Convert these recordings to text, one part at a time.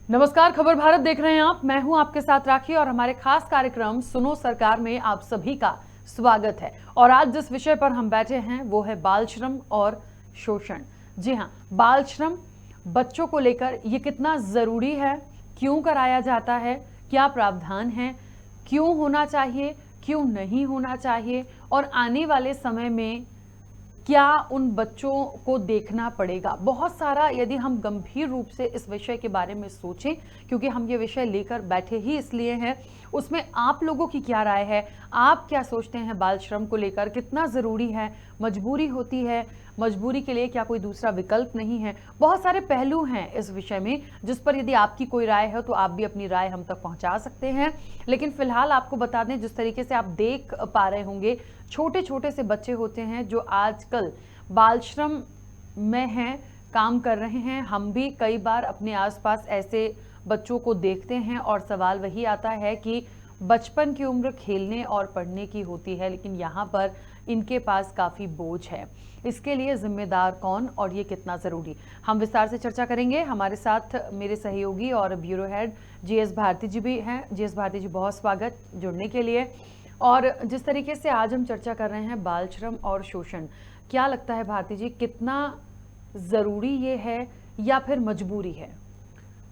नमस्कार, खबर भारत देख रहे हैं आप। मैं हूं आपके साथ राखी और हमारे खास कार्यक्रम सुनो सरकार में आप सभी का स्वागत है। और आज जिस विषय पर हम बैठे हैं वो है बाल श्रम और शोषण। जी हां, बाल श्रम बच्चों को लेकर ये कितना जरूरी है, क्यों कराया जाता है, क्या प्रावधान है, क्यों होना चाहिए, क्यों नहीं होना चाहिए और आने वाले समय में क्या उन बच्चों को देखना पड़ेगा। बहुत सारा यदि हम गंभीर रूप से इस विषय के बारे में सोचें, क्योंकि हम ये विषय लेकर बैठे ही इसलिए हैं, उसमें आप लोगों की क्या राय है, आप क्या सोचते हैं बाल श्रम को लेकर, कितना ज़रूरी है, मजबूरी होती है, मजबूरी के लिए क्या कोई दूसरा विकल्प नहीं है। बहुत सारे पहलू हैं इस विषय में जिस पर यदि आपकी कोई राय है तो आप भी अपनी राय हम तक पहुंचा सकते हैं। लेकिन फिलहाल आपको बता दें, जिस तरीके से आप देख पा रहे होंगे, छोटे छोटे से बच्चे होते हैं जो आजकल बाल श्रम में हैं, काम कर रहे हैं। हम भी कई बार अपने आसपास ऐसे बच्चों को देखते हैं और सवाल वही आता है कि बचपन की उम्र खेलने और पढ़ने की होती है, लेकिन यहाँ पर इनके पास काफ़ी बोझ है। इसके लिए जिम्मेदार कौन और ये कितना ज़रूरी, हम विस्तार से चर्चा करेंगे। हमारे साथ मेरे सहयोगी और ब्यूरो हेड जीएस भारती जी भी हैं। जीएस भारती जी, बहुत स्वागत जुड़ने के लिए। और जिस तरीके से आज हम चर्चा कर रहे हैं बाल श्रम और शोषण, क्या लगता है भारती जी, कितना ज़रूरी ये है या फिर मजबूरी है?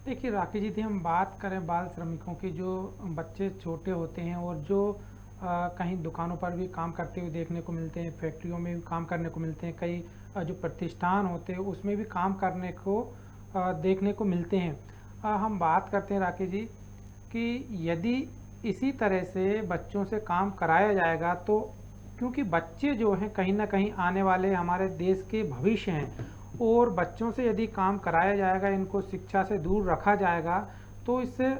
देखिए राखी जी, थी हम बात करें बाल श्रमिकों की, जो बच्चे छोटे होते हैं और जो कहीं दुकानों पर भी काम करते हुए देखने को मिलते हैं, फैक्ट्रियों में भी काम करने को मिलते हैं, कई जो प्रतिष्ठान होते हैं उसमें भी काम करने को देखने को मिलते हैं। हम बात करते हैं राखी जी कि यदि इसी तरह से बच्चों से काम कराया जाएगा तो, क्योंकि बच्चे जो हैं कहीं ना कहीं आने वाले हमारे देश के भविष्य हैं, और बच्चों से यदि काम कराया जाएगा, इनको शिक्षा से दूर रखा जाएगा, तो इससे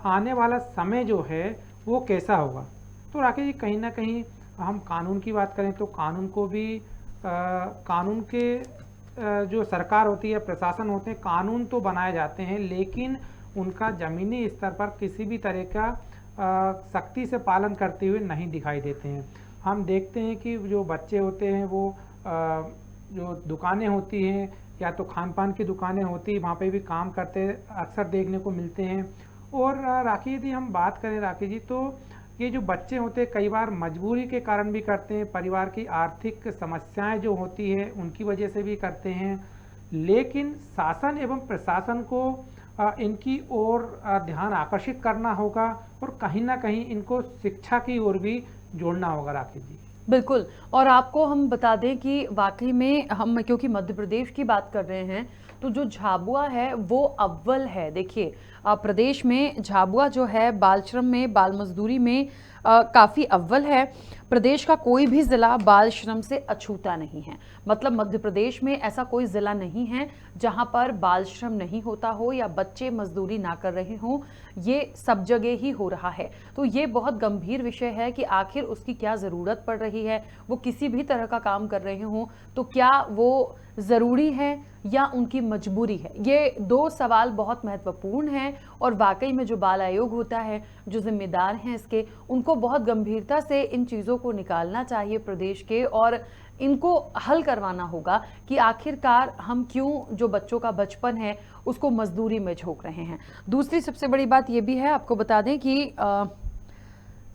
आने वाला समय जो है वो कैसा होगा। तो राकेश जी, कहीं ना कहीं हम कानून की बात करें तो कानून को भी कानून के जो सरकार होती है, प्रशासन होते हैं, कानून तो बनाए जाते हैं, लेकिन उनका ज़मीनी स्तर पर किसी भी तरह का सख्ती से पालन करते हुए नहीं दिखाई देते हैं। हम देखते हैं कि जो बच्चे होते हैं वो जो दुकानें होती हैं, या तो खान पान की दुकानें होती हैं, वहाँ पे भी काम करते अक्सर देखने को मिलते हैं। और राखी यदि हम बात करें राखी जी, तो ये जो बच्चे होते हैं कई बार मजबूरी के कारण भी करते हैं, परिवार की आर्थिक समस्याएं जो होती है उनकी वजह से भी करते हैं, लेकिन शासन एवं प्रशासन को इनकी ओर ध्यान आकर्षित करना होगा और कहीं ना कहीं इनको शिक्षा की ओर भी जोड़ना होगा राखी जी। बिल्कुल। और आपको हम बता दें कि वाकई में हम क्योंकि मध्य प्रदेश की बात कर रहे हैं, तो जो झाबुआ है वो अव्वल है। देखिए, प्रदेश में झाबुआ जो है बाल श्रम में, बाल मजदूरी में काफ़ी अव्वल है। प्रदेश का कोई भी ज़िला बाल श्रम से अछूता नहीं है। मतलब मध्य प्रदेश में ऐसा कोई ज़िला नहीं है जहां पर बाल श्रम नहीं होता हो या बच्चे मजदूरी ना कर रहे हों। ये सब जगह ही हो रहा है। तो ये बहुत गंभीर विषय है कि आखिर उसकी क्या ज़रूरत पड़ रही है। वो किसी भी तरह का काम कर रहे हों तो क्या वो ज़रूरी है या उनकी मजबूरी है। ये दो सवाल बहुत महत्वपूर्ण हैं और वाकई में जो बाल आयोग होता है, जो जिम्मेदार हैं इसके, उनको बहुत गंभीरता से इन चीज़ों को निकालना चाहिए प्रदेश के, और इनको हल करवाना होगा कि आखिरकार हम क्यों जो बच्चों का बचपन है उसको मजदूरी में झोंक रहे हैं। दूसरी सबसे बड़ी बात यह भी है, आपको बता दें कि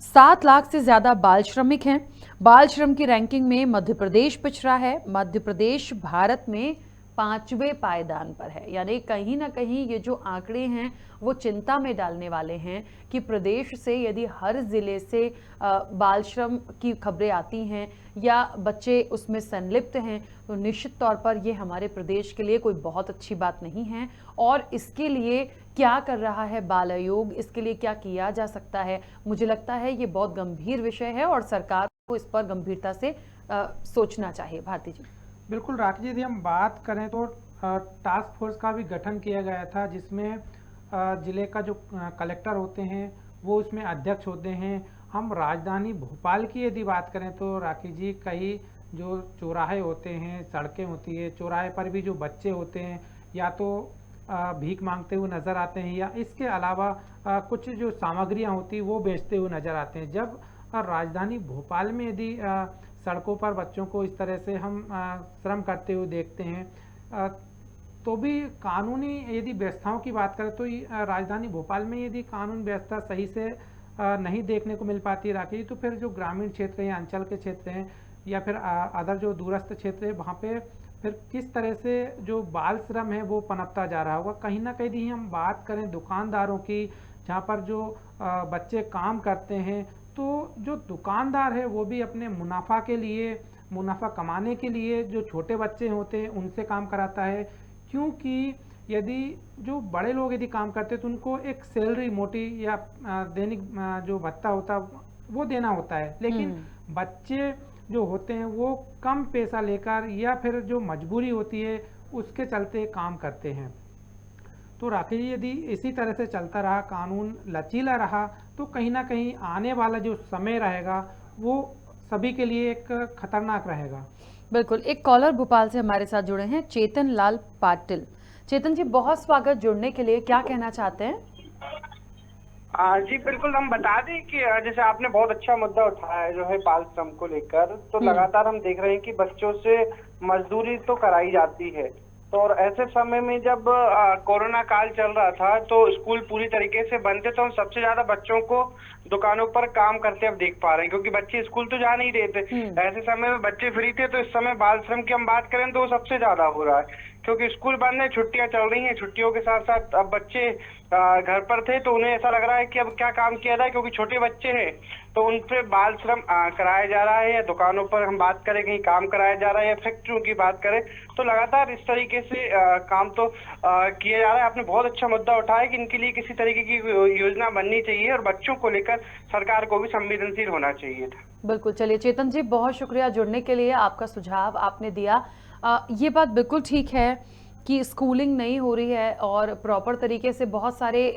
7 लाख से ज्यादा बाल श्रमिक हैं। बाल श्रम की रैंकिंग में मध्य प्रदेश पिछड़ा है। मध्य प्रदेश भारत में 5वें पायदान पर है। यानी कहीं ना कहीं ये जो आंकड़े हैं वो चिंता में डालने वाले हैं कि प्रदेश से यदि हर जिले से बाल श्रम की खबरें आती हैं या बच्चे उसमें संलिप्त हैं, तो निश्चित तौर पर ये हमारे प्रदेश के लिए कोई बहुत अच्छी बात नहीं है। और इसके लिए क्या कर रहा है बाल आयोग, इसके लिए क्या किया जा सकता है, मुझे लगता है ये बहुत गंभीर विषय है और सरकार को इस पर गंभीरता से सोचना चाहिए। भारती जी। बिल्कुल राखी जी, यदि हम बात करें तो टास्क फोर्स का भी गठन किया गया था, जिसमें जिले का जो कलेक्टर होते हैं वो उसमें अध्यक्ष होते हैं। हम राजधानी भोपाल की यदि बात करें तो राखी जी, कई जो चौराहे होते हैं, सड़कें होती है, चौराहे पर भी जो बच्चे होते हैं या तो भीख मांगते हुए नज़र आते हैं, या इसके अलावा कुछ जो सामग्रियां होती वो बेचते हुए नज़र आते हैं। जब राजधानी भोपाल में यदि सड़कों पर बच्चों को इस तरह से हम श्रम करते हुए देखते हैं, तो भी कानूनी यदि व्यवस्थाओं की बात करें तो राजधानी भोपाल में यदि कानून व्यवस्था सही से नहीं देखने को मिल पाती राकेश जी, तो फिर जो ग्रामीण क्षेत्र हैं, अंचल के क्षेत्र हैं, या फिर अदर जो दूरस्थ क्षेत्र है, वहाँ पे फिर किस तरह से जो बाल श्रम है वो पनपता जा रहा होगा। कहीं ना कहीं यदि हम बात करें दुकानदारों की, जहाँ पर जो बच्चे काम करते हैं, तो जो दुकानदार है वो भी अपने मुनाफा के लिए, मुनाफा कमाने के लिए जो छोटे बच्चे होते हैं उनसे काम कराता है। क्योंकि यदि जो बड़े लोग यदि काम करते हैं तो उनको एक सैलरी, मोटी या दैनिक जो भत्ता होता है वो देना होता है, लेकिन बच्चे जो होते हैं वो कम पैसा लेकर या फिर जो मजबूरी होती है उसके चलते काम करते हैं। तो राकेश जी, यदि इसी तरह से चलता रहा, कानून लचीला रहा, तो कहीं ना कहीं आने वाला जो समय रहेगा वो सभी के लिए एक खतरनाक रहेगा। बिल्कुल। एक कॉलर भोपाल से हमारे साथ जुड़े हैं, चेतन लाल पाटिल। चेतन जी, बहुत स्वागत जुड़ने के लिए। क्या कहना चाहते हैं? जी बिल्कुल, हम बता दें कि जैसे आपने बहुत अच्छा मुद्दा उठाया है जो है बाल श्रम को लेकर। तो लगातार हम देख रहे हैं कि बच्चों से मजदूरी तो कराई जाती है। तो और ऐसे समय में जब कोरोना काल चल रहा था तो स्कूल पूरी तरीके से बंद थे, तो हम सबसे ज्यादा बच्चों को दुकानों पर काम करते अब देख पा रहे हैं, क्योंकि बच्चे स्कूल तो जा नहीं रहे थे। ऐसे समय में बच्चे फ्री थे, तो इस समय बाल श्रम की हम बात करें तो वो सबसे ज्यादा हो रहा है, क्योंकि स्कूल बंद है, छुट्टियां चल रही हैं। छुट्टियों के साथ साथ अब बच्चे घर पर थे, तो उन्हें ऐसा लग रहा है कि अब क्या काम किया जाए, क्योंकि छोटे बच्चे हैं तो उन पे बाल श्रम कराया जा रहा है। या दुकानों पर हम बात करें कहीं काम कराया जा रहा है, या फैक्ट्रियों की बात करें, तो लगातार इस तरीके से काम तो किया जा रहा है। आपने बहुत अच्छा मुद्दा उठाया कि इनके लिए किसी तरीके की योजना बननी चाहिए और बच्चों को लेकर सरकार को भी संवेदनशील होना चाहिए था। बिल्कुल। चलिए चेतन जी, बहुत शुक्रिया जुड़ने के लिए, आपका सुझाव आपने दिया। ये बात बिल्कुल ठीक है कि स्कूलिंग नहीं हो रही है और प्रॉपर तरीके से बहुत सारे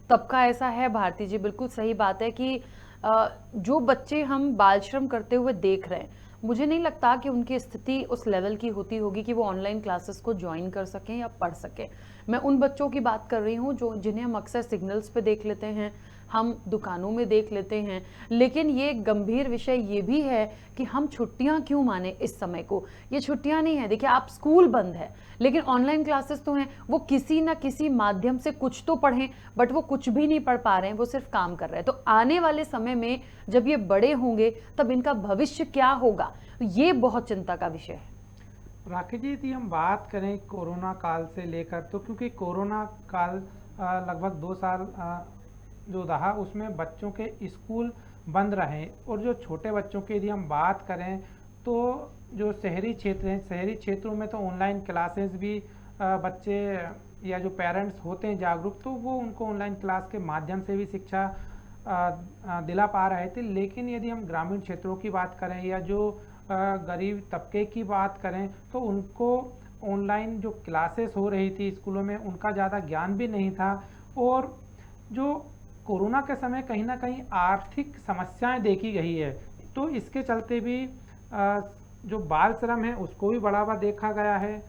तबका ऐसा है। भारती जी, बिल्कुल सही बात है कि जो बच्चे हम बाल श्रम करते हुए देख रहे हैं, मुझे नहीं लगता कि उनकी स्थिति उस लेवल की होती होगी कि वो ऑनलाइन क्लासेस को ज्वाइन कर सकें या पढ़ सकें। मैं उन बच्चों की बात कर रही हूँ जो जिन्हें हम अक्सर सिग्नल्स पे देख लेते हैं, हम दुकानों में देख लेते हैं। लेकिन ये गंभीर विषय ये भी है कि हम छुट्टियां क्यों माने इस समय को। ये छुट्टियां नहीं है, देखिए आप स्कूल बंद है लेकिन ऑनलाइन क्लासेस तो हैं, वो किसी ना किसी माध्यम से कुछ तो पढ़ें, बट वो कुछ भी नहीं पढ़ पा रहे हैं, वो सिर्फ काम कर रहे हैं। तो आने वाले समय में जब ये बड़े होंगे तब इनका भविष्य क्या होगा, ये बहुत चिंता का विषय है। राकेश जी, यदि हम बात करें कोरोना काल से लेकर, तो क्योंकि कोरोना काल लगभग 2 साल जो रहा उसमें बच्चों के स्कूल बंद रहे, और जो छोटे बच्चों की यदि हम बात करें तो जो शहरी क्षेत्र हैं, शहरी क्षेत्रों में तो ऑनलाइन क्लासेस भी बच्चे या जो पेरेंट्स होते हैं जागरूक, तो वो उनको ऑनलाइन क्लास के माध्यम से भी शिक्षा दिला पा रहे थे। लेकिन यदि हम ग्रामीण क्षेत्रों की बात करें या जो गरीब तबके की बात करें, तो उनको ऑनलाइन जो क्लासेस हो रही थी स्कूलों में उनका ज़्यादा ज्ञान भी नहीं था। और जो कोरोना के समय कहीं ना कहीं आर्थिक समस्याएं देखी गई है, तो इसके चलते भी जो बाल श्रम है उसको भी बढ़ावा देखा गया है।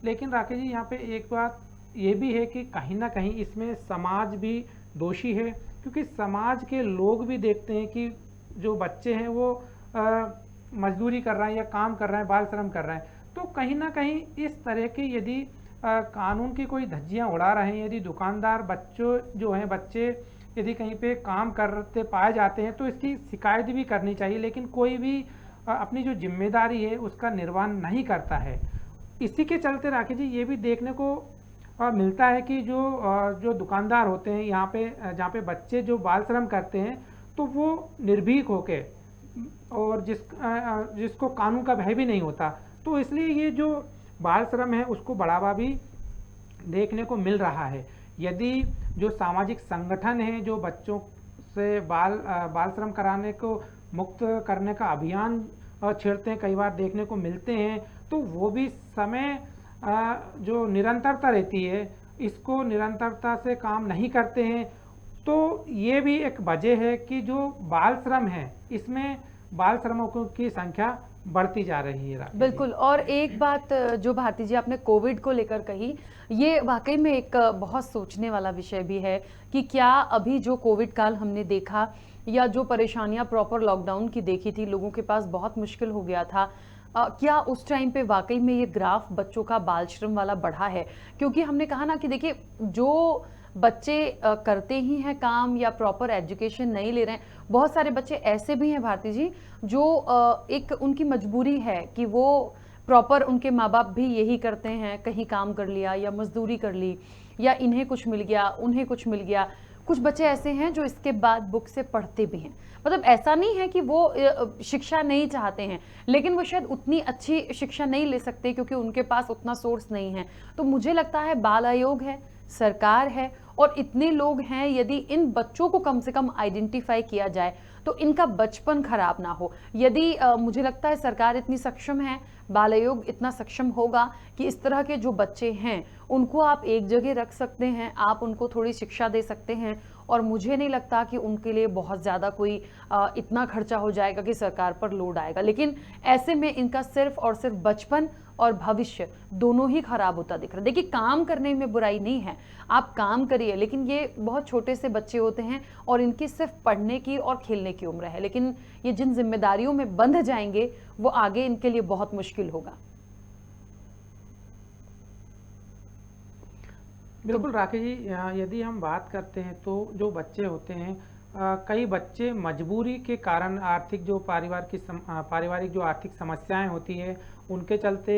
लेकिन राकेश जी, यहाँ पे एक बात ये भी है कि कहीं ना कहीं इसमें समाज भी दोषी है, क्योंकि समाज के लोग भी देखते हैं कि जो बच्चे हैं वो मजदूरी कर रहे हैं या काम कर रहे हैं, बाल श्रम कर रहे हैं। तो कहीं ना कहीं इस तरह की यदि कानून की कोई धज्जियां उड़ा रहे हैं, यदि दुकानदार बच्चों जो हैं बच्चे यदि कहीं पे काम करते पाए जाते हैं तो इसकी शिकायत भी करनी चाहिए, लेकिन कोई भी अपनी जो जिम्मेदारी है उसका निर्वहन नहीं करता है। इसी के चलते राकेश जी, ये भी देखने को मिलता है कि जो दुकानदार होते हैं यहाँ पे, जहाँ पे बच्चे जो बाल श्रम करते हैं, तो वो निर्भीक होके, और जिसको कानून का भय भी नहीं होता, तो इसलिए ये जो बाल श्रम है उसको बढ़ावा भी देखने को मिल रहा है। यदि जो सामाजिक संगठन है जो बच्चों से बाल श्रम कराने को मुक्त करने का अभियान छेड़ते हैं, कई बार देखने को मिलते हैं, तो वो भी समय जो निरंतरता रहती है, इसको निरंतरता से काम नहीं करते हैं। तो ये भी एक वजह है कि जो बाल श्रम है इसमें बाल श्रमिकों की संख्या बढ़ती जा रही है। बिल्कुल। और एक बात जो भारती जी आपने कोविड को लेकर कही, ये वाकई में एक बहुत सोचने वाला विषय भी है कि क्या अभी जो कोविड काल हमने देखा या जो परेशानियां प्रॉपर लॉकडाउन की देखी थी, लोगों के पास बहुत मुश्किल हो गया था, क्या उस टाइम पे वाकई में ये ग्राफ बच्चों का बाल श्रम वाला बढ़ा है? क्योंकि हमने कहा ना कि देखिए, जो बच्चे करते ही हैं काम या प्रॉपर एजुकेशन नहीं ले रहे हैं, बहुत सारे बच्चे ऐसे भी हैं भारती जी, जो एक उनकी मजबूरी है कि वो प्रॉपर, उनके माँ बाप भी यही करते हैं, कहीं काम कर लिया या मजदूरी कर ली, या इन्हें कुछ मिल गया उन्हें कुछ मिल गया। कुछ बच्चे ऐसे हैं जो इसके बाद बुक से पढ़ते भी हैं। मतलब ऐसा नहीं है कि वो शिक्षा नहीं चाहते हैं, लेकिन वो शायद उतनी अच्छी शिक्षा नहीं ले सकते क्योंकि उनके पास उतना सोर्स नहीं है। तो मुझे लगता है बाल आयोग है, सरकार है, और इतने लोग हैं, यदि इन बच्चों को कम से कम आइडेंटिफाई किया जाए तो इनका बचपन खराब ना हो। यदि मुझे लगता है सरकार इतनी सक्षम है, बाल आयोग इतना सक्षम होगा कि इस तरह के जो बच्चे हैं उनको आप एक जगह रख सकते हैं, आप उनको थोड़ी शिक्षा दे सकते हैं, और मुझे नहीं लगता कि उनके लिए बहुत ज़्यादा कोई इतना खर्चा हो जाएगा कि सरकार पर लोड आएगा। लेकिन ऐसे में इनका सिर्फ और सिर्फ बचपन और भविष्य दोनों ही खराब होता दिख रहा है। देखिए, काम करने में बुराई नहीं है, आप काम करिए, लेकिन ये बहुत छोटे से बच्चे होते हैं और इनकी सिर्फ पढ़ने की और खेलने की उम्र है। लेकिन ये जिन जिम्मेदारियों में बंध जाएंगे वो आगे इनके लिए बहुत मुश्किल होगा। बिल्कुल राकेश जी, यदि हम बात करते हैं तो जो बच्चे होते हैं, कई बच्चे मजबूरी के कारण, आर्थिक जो पारिवारिक जो आर्थिक समस्याएं होती है उनके चलते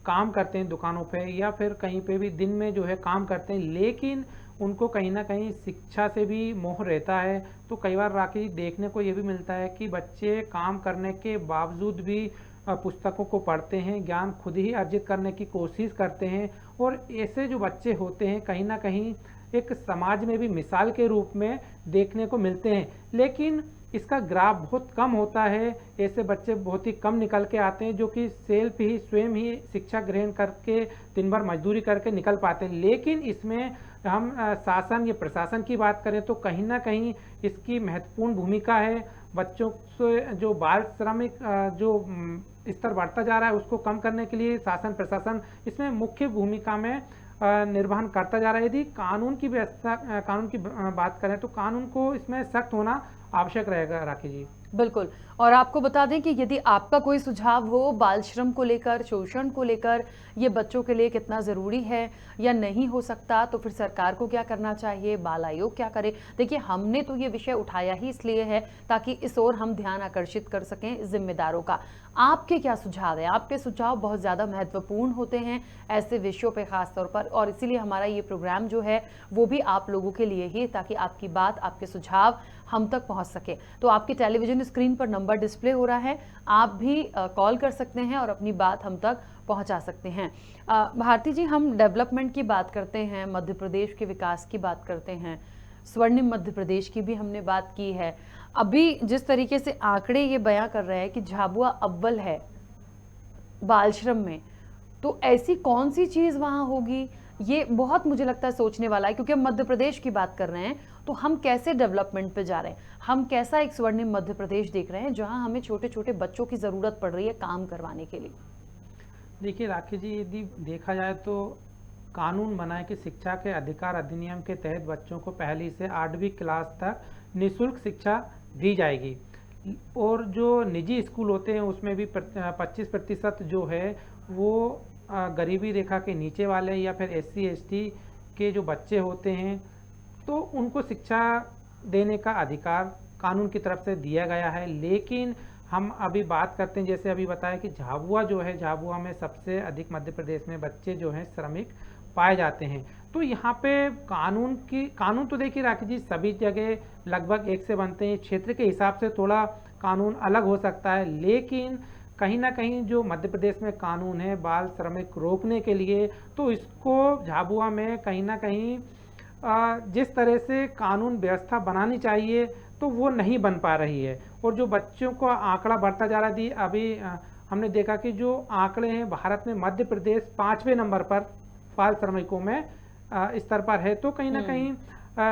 काम करते हैं दुकानों पे या फिर कहीं पे भी दिन में जो है काम करते हैं, लेकिन उनको कहीं ना कहीं शिक्षा से भी मोह रहता है। तो कई बार राकेश देखने को ये भी मिलता है कि बच्चे काम करने के बावजूद भी पुस्तकों को पढ़ते हैं, ज्ञान खुद ही अर्जित करने की कोशिश करते हैं, और ऐसे जो बच्चे होते हैं कहीं ना कहीं एक समाज में भी मिसाल के रूप में देखने को मिलते हैं। लेकिन इसका ग्राफ बहुत कम होता है, ऐसे बच्चे बहुत ही कम निकल के आते हैं जो कि सेल्फ ही स्वयं ही शिक्षा ग्रहण करके दिन भर मजदूरी करके निकल पाते हैं। लेकिन इसमें हम शासन या प्रशासन की बात करें तो कहीं ना कहीं इसकी महत्वपूर्ण भूमिका है। बच्चों से जो बाल श्रमिक जो स्तर बढ़ता जा रहा है उसको कम करने के लिए शासन प्रशासन इसमें मुख्य भूमिका में निर्वहन करता जा रहा है। यदि कानून की व्यवस्था, कानून की बात करें तो कानून को इसमें सख्त होना आवश्यक रहेगा राकेश जी। बिल्कुल। और आपको बता दें कि यदि आपका कोई सुझाव हो बाल श्रम को लेकर, शोषण को लेकर, ये बच्चों के लिए कितना ज़रूरी है या नहीं हो सकता, तो फिर सरकार को क्या करना चाहिए, बाल आयोग क्या करे। देखिए, हमने तो ये विषय उठाया ही इसलिए है ताकि इस ओर हम ध्यान आकर्षित कर सकें जिम्मेदारों का। आपके क्या सुझाव है? आपके सुझाव बहुत ज़्यादा महत्वपूर्ण होते हैं ऐसे विषयों पर ख़ास तौर पर, और इसीलिए हमारा ये प्रोग्राम जो है वो भी आप लोगों के लिए ही, ताकि आपकी बात, आपके सुझाव हम तक पहुंच सके। तो आपके टेलीविजन स्क्रीन पर नंबर डिस्प्ले हो रहा है, आप भी कॉल कर सकते हैं और अपनी बात हम तक पहुंचा सकते हैं। भारती जी, हम डेवलपमेंट की बात करते हैं, मध्य प्रदेश के विकास की बात करते हैं, स्वर्णिम मध्य प्रदेश की भी हमने बात की है। अभी जिस तरीके से आंकड़े ये बयां कर रहे हैं कि झाबुआ अव्वल है बाल श्रम में, तो ऐसी कौन सी चीज़ वहाँ होगी, ये बहुत मुझे लगता है सोचने वाला है। क्योंकि हम मध्य प्रदेश की बात कर रहे हैं तो हम कैसे डेवलपमेंट पे जा रहे हैं, हम कैसा एक स्वर्णिम मध्य प्रदेश देख रहे हैं जहां हमें छोटे छोटे बच्चों की ज़रूरत पड़ रही है काम करवाने के लिए। देखिए राकेश जी, यदि देखा जाए तो कानून बना है कि शिक्षा के अधिकार अधिनियम के तहत बच्चों को पहली से 8वीं क्लास तक निःशुल्क शिक्षा दी जाएगी, और जो निजी स्कूल होते हैं उसमें भी 25% जो है वो गरीबी रेखा के नीचे वाले या फिर SC ST के जो बच्चे होते हैं, तो उनको शिक्षा देने का अधिकार कानून की तरफ से दिया गया है। लेकिन हम अभी बात करते हैं, जैसे अभी बताया कि झाबुआ जो है, झाबुआ में सबसे अधिक मध्य प्रदेश में बच्चे जो हैं श्रमिक पाए जाते हैं। तो यहाँ पे कानून तो देखिए राकेश जी सभी जगह लगभग एक से बनते हैं, क्षेत्र के हिसाब से थोड़ा कानून अलग हो सकता है, लेकिन कहीं ना कहीं जो मध्य प्रदेश में कानून है बाल श्रमिक रोकने के लिए, तो इसको झाबुआ में कहीं ना कहीं जिस तरह से कानून व्यवस्था बनानी चाहिए तो वो नहीं बन पा रही है, और जो बच्चों का आंकड़ा बढ़ता जा रहा है। अभी हमने देखा कि जो आंकड़े हैं भारत में मध्य प्रदेश 5वें नंबर पर बाल श्रमिकों में स्तर पर है। तो कहीं ना कहीं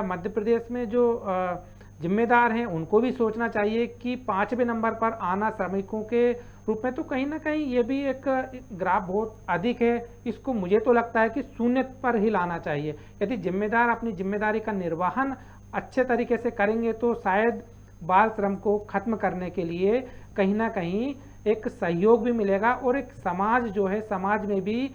मध्य प्रदेश में जो जिम्मेदार हैं उनको भी सोचना चाहिए कि 5वें नंबर पर आना श्रमिकों के रूप में, तो कहीं ना कहीं ये भी एक ग्राफ बहुत अधिक है, इसको मुझे तो लगता है कि शून्य पर ही लाना चाहिए। यदि जिम्मेदार अपनी जिम्मेदारी का निर्वहन अच्छे तरीके से करेंगे तो शायद बाल श्रम को खत्म करने के लिए कहीं ना कहीं एक सहयोग भी मिलेगा और एक समाज जो है, समाज में भी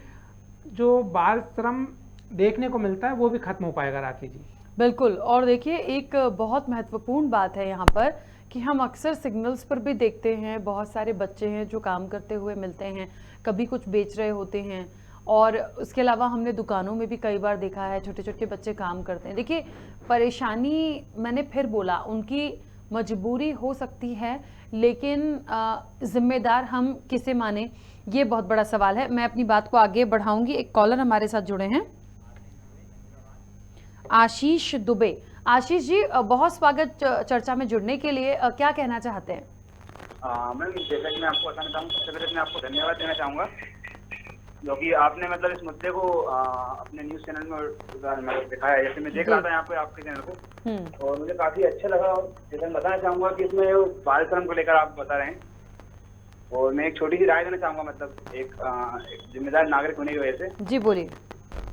जो बाल श्रम देखने को मिलता है वो भी खत्म हो पाएगा राखी जी। बिल्कुल। और देखिए एक बहुत महत्वपूर्ण बात है यहाँ पर कि हम अक्सर सिग्नल्स पर भी देखते हैं बहुत सारे बच्चे हैं जो काम करते हुए मिलते हैं, कभी कुछ बेच रहे होते हैं, और उसके अलावा हमने दुकानों में भी कई बार देखा है छोटे छोटे बच्चे काम करते हैं। देखिए परेशानी, मैंने फिर बोला, उनकी मजबूरी हो सकती है, लेकिन जिम्मेदार हम किसे माने, ये बहुत बड़ा सवाल है। मैं अपनी बात को आगे बढ़ाऊंगी। एक कॉलर हमारे साथ जुड़े हैं, आशीष दुबे। आशीष जी बहुत स्वागत चर्चा में जुड़ने के लिए। क्या कहना चाहते हैं? मैम, जैसा कि मैं आपको बताना चाहूँगा, सबसे पहले मैं आपको धन्यवाद देना चाहूँगा क्योंकि आपने मतलब इस मुद्दे को अपने न्यूज़ चैनल में मतलब दिखाया है। जैसे मैं देख रहा था यहाँ पे आपके चैनल को, और मुझे काफ़ी अच्छा लगा। जैसे मैं बताना चाहूँगा कि इसमें बाल श्रम को लेकर आप बता रहे हैं, और मैं एक छोटी सी राय देना चाहूँगा, मतलब एक जिम्मेदार नागरिक होने की वजह से। जी बोलिए।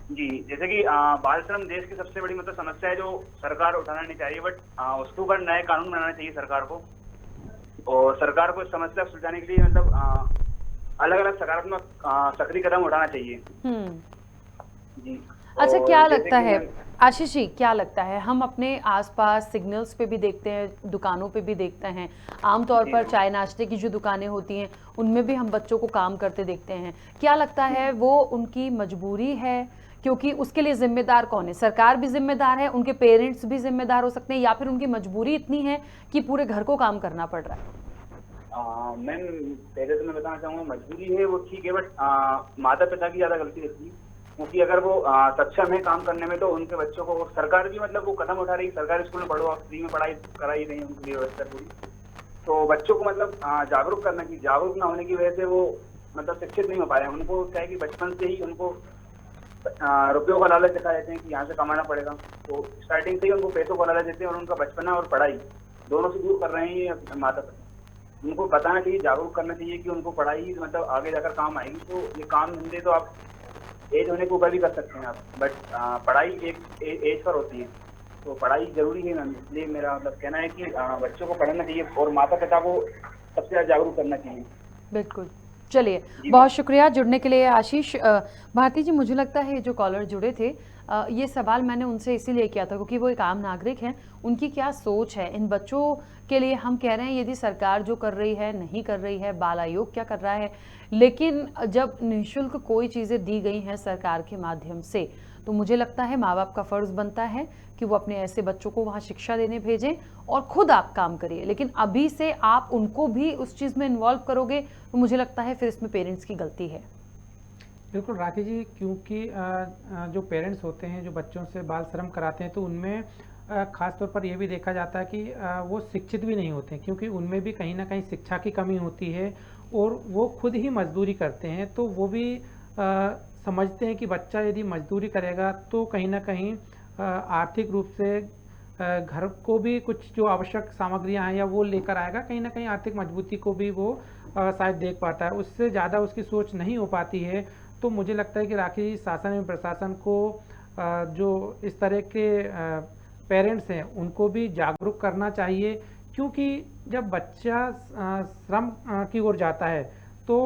जी, जैसे कि बाल श्रम देश की सबसे बड़ी मतलब समस्या है जो सरकार उठाना नहीं चाहिए, बट उसके ऊपर नए कानून बनाना चाहिए सरकार को, और सरकार को इस समस्या को सुलझाने के लिए मतलब अलग अलग सकारात्मक सक्रिय कदम उठाना चाहिए। जी। अच्छा, और क्या जैसे लगता कि है आशीष जी, क्या लगता है, हम अपने आसपास सिग्नल्स पे भी देखते हैं, दुकानों पे भी देखते हैं, आमतौर पर चाय नाश्ते की जो दुकानें होती हैं उनमें भी हम बच्चों को काम करते देखते हैं, क्या लगता है वो उनकी मजबूरी है? क्योंकि उसके लिए जिम्मेदार कौन है? सरकार भी जिम्मेदार है, उनके पेरेंट्स भी जिम्मेदार हो सकते हैं, या फिर उनकी मजबूरी इतनी है कि पूरे घर को काम करना पड़ रहा है? मैम, पहले तो मैं बताना चाहूँगा, मजबूरी है वो ठीक है, बट माता पिता की ज़्यादा गलती रहती है, क्योंकि अगर वो सक्षम है काम करने में तो उनके बच्चों को सरकार भी मतलब वो कदम उठा रही है, सरकारी स्कूल में पढ़ो, आप फ्री में पढ़ाई करा ही रही है उनके लिए व्यवस्था पूरी। तो बच्चों को मतलब जागरूक करना चाहिए। जागरूक ना होने की वजह से वो मतलब शिक्षित नहीं हो पा रहे हैं। उनको क्या है कि बचपन से ही उनको रुपयों का लालच दिखाया जाते हैं कि यहाँ से कमाना पड़ेगा, तो स्टार्टिंग से ही उनको पैसों का लालच देते हैं, और उनका बचपना और पढ़ाई दोनों से दूर कर रहे हैं ये माता पिता। उनको बताना चाहिए, जागरूक करना चाहिए कि उनको पढ़ाई मतलब आगे जाकर काम आएगी। तो ये काम धंधे तो आप एज होने के ऊपर भी कर सकते हैं आप, बट पढ़ाई एक एज पर होती है, तो पढ़ाई जरूरी है मैम। इसलिए मेरा मतलब कहना है कि बच्चों को पढ़ना चाहिए और माता पिता को सबसे ज़्यादा जागरूक करना चाहिए। बिल्कुल। चलिए, बहुत शुक्रिया जुड़ने के लिए आशीष। भारती जी, मुझे लगता है ये जो कॉलर जुड़े थे, ये सवाल मैंने उनसे इसीलिए किया था क्योंकि वो एक आम नागरिक हैं, उनकी क्या सोच है इन बच्चों के लिए। हम कह रहे हैं यदि सरकार जो कर रही है नहीं कर रही है, बाल आयोग क्या कर रहा है, लेकिन जब निःशुल्क कोई चीज़ें दी गई हैं सरकार के माध्यम से, तो मुझे लगता है माँ बाप का फ़र्ज़ बनता है कि वो अपने ऐसे बच्चों को वहाँ शिक्षा देने भेजें और खुद आप काम करिए। लेकिन अभी से आप उनको भी उस चीज़ में इन्वॉल्व करोगे तो मुझे लगता है फिर इसमें पेरेंट्स की गलती है। बिल्कुल राखी जी, क्योंकि जो पेरेंट्स होते हैं जो बच्चों से बाल श्रम कराते हैं, तो उनमें ख़ास तौर पर यह भी देखा जाता है कि वो शिक्षित भी नहीं होते, क्योंकि उनमें भी कहीं ना कहीं शिक्षा की कमी होती है, और वो खुद ही मजदूरी करते हैं। तो वो भी समझते हैं कि बच्चा यदि मजदूरी करेगा तो कहीं ना कहीं आर्थिक रूप से घर को भी कुछ जो आवश्यक सामग्रियां हैं या वो लेकर आएगा, कहीं ना कहीं आर्थिक मजबूती को भी वो शायद देख पाता है। उससे ज़्यादा उसकी सोच नहीं हो पाती है। तो मुझे लगता है कि राखी शासन एवं प्रशासन को जो इस तरह के पेरेंट्स हैं उनको भी जागरूक करना चाहिए, क्योंकि जब बच्चा श्रम की ओर जाता है तो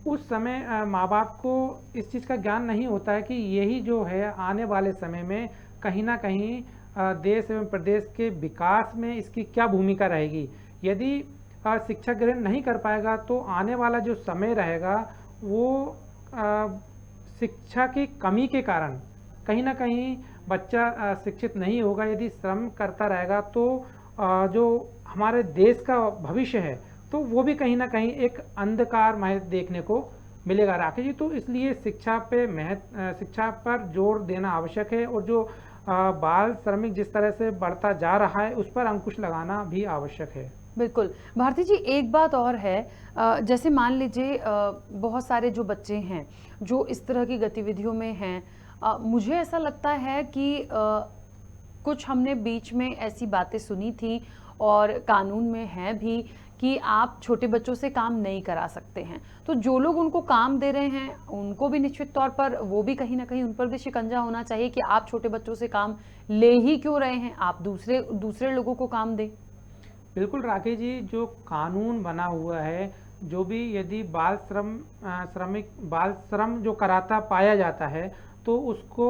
उस समय माँ बाप को इस चीज़ का ज्ञान नहीं होता है कि यही जो है आने वाले समय में कहीं ना कहीं देश एवं प्रदेश के विकास में इसकी क्या भूमिका रहेगी। यदि शिक्षा ग्रहण नहीं कर पाएगा तो आने वाला जो समय रहेगा वो शिक्षा की कमी के कारण कहीं ना कहीं बच्चा शिक्षित नहीं होगा। यदि श्रम करता रहेगा तो जो हमारे देश का भविष्य है तो वो भी कहीं ना कहीं एक अंधकारमय देखने को मिलेगा राकेश जी। तो इसलिए शिक्षा पर जोर देना आवश्यक है, और जो बाल श्रमिक जिस तरह से बढ़ता जा रहा है उस पर अंकुश लगाना भी आवश्यक है। बिल्कुल। भारती जी, एक बात और है, जैसे मान लीजिए बहुत सारे जो बच्चे हैं जो इस तरह की गतिविधियों में हैं, मुझे ऐसा लगता है कि कुछ हमने बीच में ऐसी बातें सुनी थी और कानून में है भी कि आप छोटे बच्चों से काम नहीं करा सकते हैं। तो जो लोग उनको काम दे रहे हैं उनको भी निश्चित तौर पर वो भी कहीं ना कहीं उन पर भी शिकंजा होना चाहिए कि आप छोटे बच्चों से काम ले ही क्यों रहे हैं, आप दूसरे लोगों को काम दें। बिल्कुल राकेश जी, जो कानून बना हुआ है जो भी यदि बाल श्रम जो कराता पाया जाता है तो उसको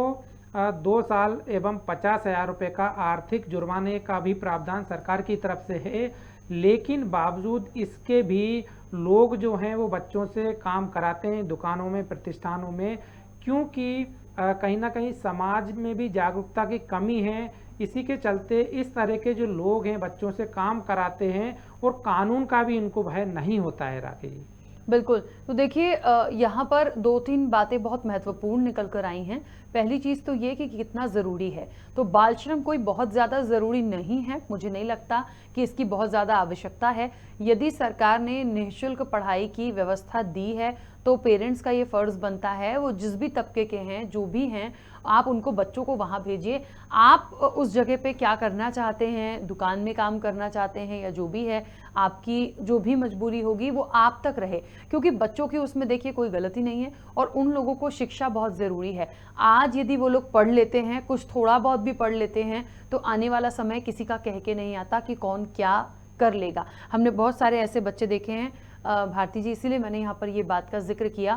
2 साल एवं 50,000 रुपये का आर्थिक जुर्माने का भी प्रावधान सरकार की तरफ से है। लेकिन बावजूद इसके भी लोग जो हैं वो बच्चों से काम कराते हैं दुकानों में, प्रतिष्ठानों में, क्योंकि कहीं ना कहीं समाज में भी जागरूकता की कमी है। इसी के चलते इस तरह के जो लोग हैं बच्चों से काम कराते हैं और कानून का भी इनको भय नहीं होता है। राकेश जी, बिल्कुल। तो देखिए यहाँ पर 2-3 बातें बहुत महत्वपूर्ण निकल कर आई हैं। पहली चीज़ तो ये कि कितना ज़रूरी है। तो बाल श्रम कोई बहुत ज़्यादा ज़रूरी नहीं है, मुझे नहीं लगता कि इसकी बहुत ज़्यादा आवश्यकता है। यदि सरकार ने निःशुल्क पढ़ाई की व्यवस्था दी है तो पेरेंट्स का ये फ़र्ज़ बनता है, वो जिस भी तबके के हैं, जो भी हैं, आप उनको बच्चों को वहाँ भेजिए। आप उस जगह पे क्या करना चाहते हैं, दुकान में काम करना चाहते हैं या जो भी है, आपकी जो भी मजबूरी होगी वो आप तक रहे, क्योंकि बच्चों की उसमें देखिए कोई गलती नहीं है और उन लोगों को शिक्षा बहुत ज़रूरी है। आज यदि वो लोग पढ़ लेते हैं, कुछ थोड़ा बहुत भी पढ़ लेते हैं, तो आने वाला समय किसी का कह के नहीं आता कि कौन क्या कर लेगा। हमने बहुत सारे ऐसे बच्चे देखे हैं भारती जी, इसीलिए मैंने यहाँ पर ये बात का जिक्र किया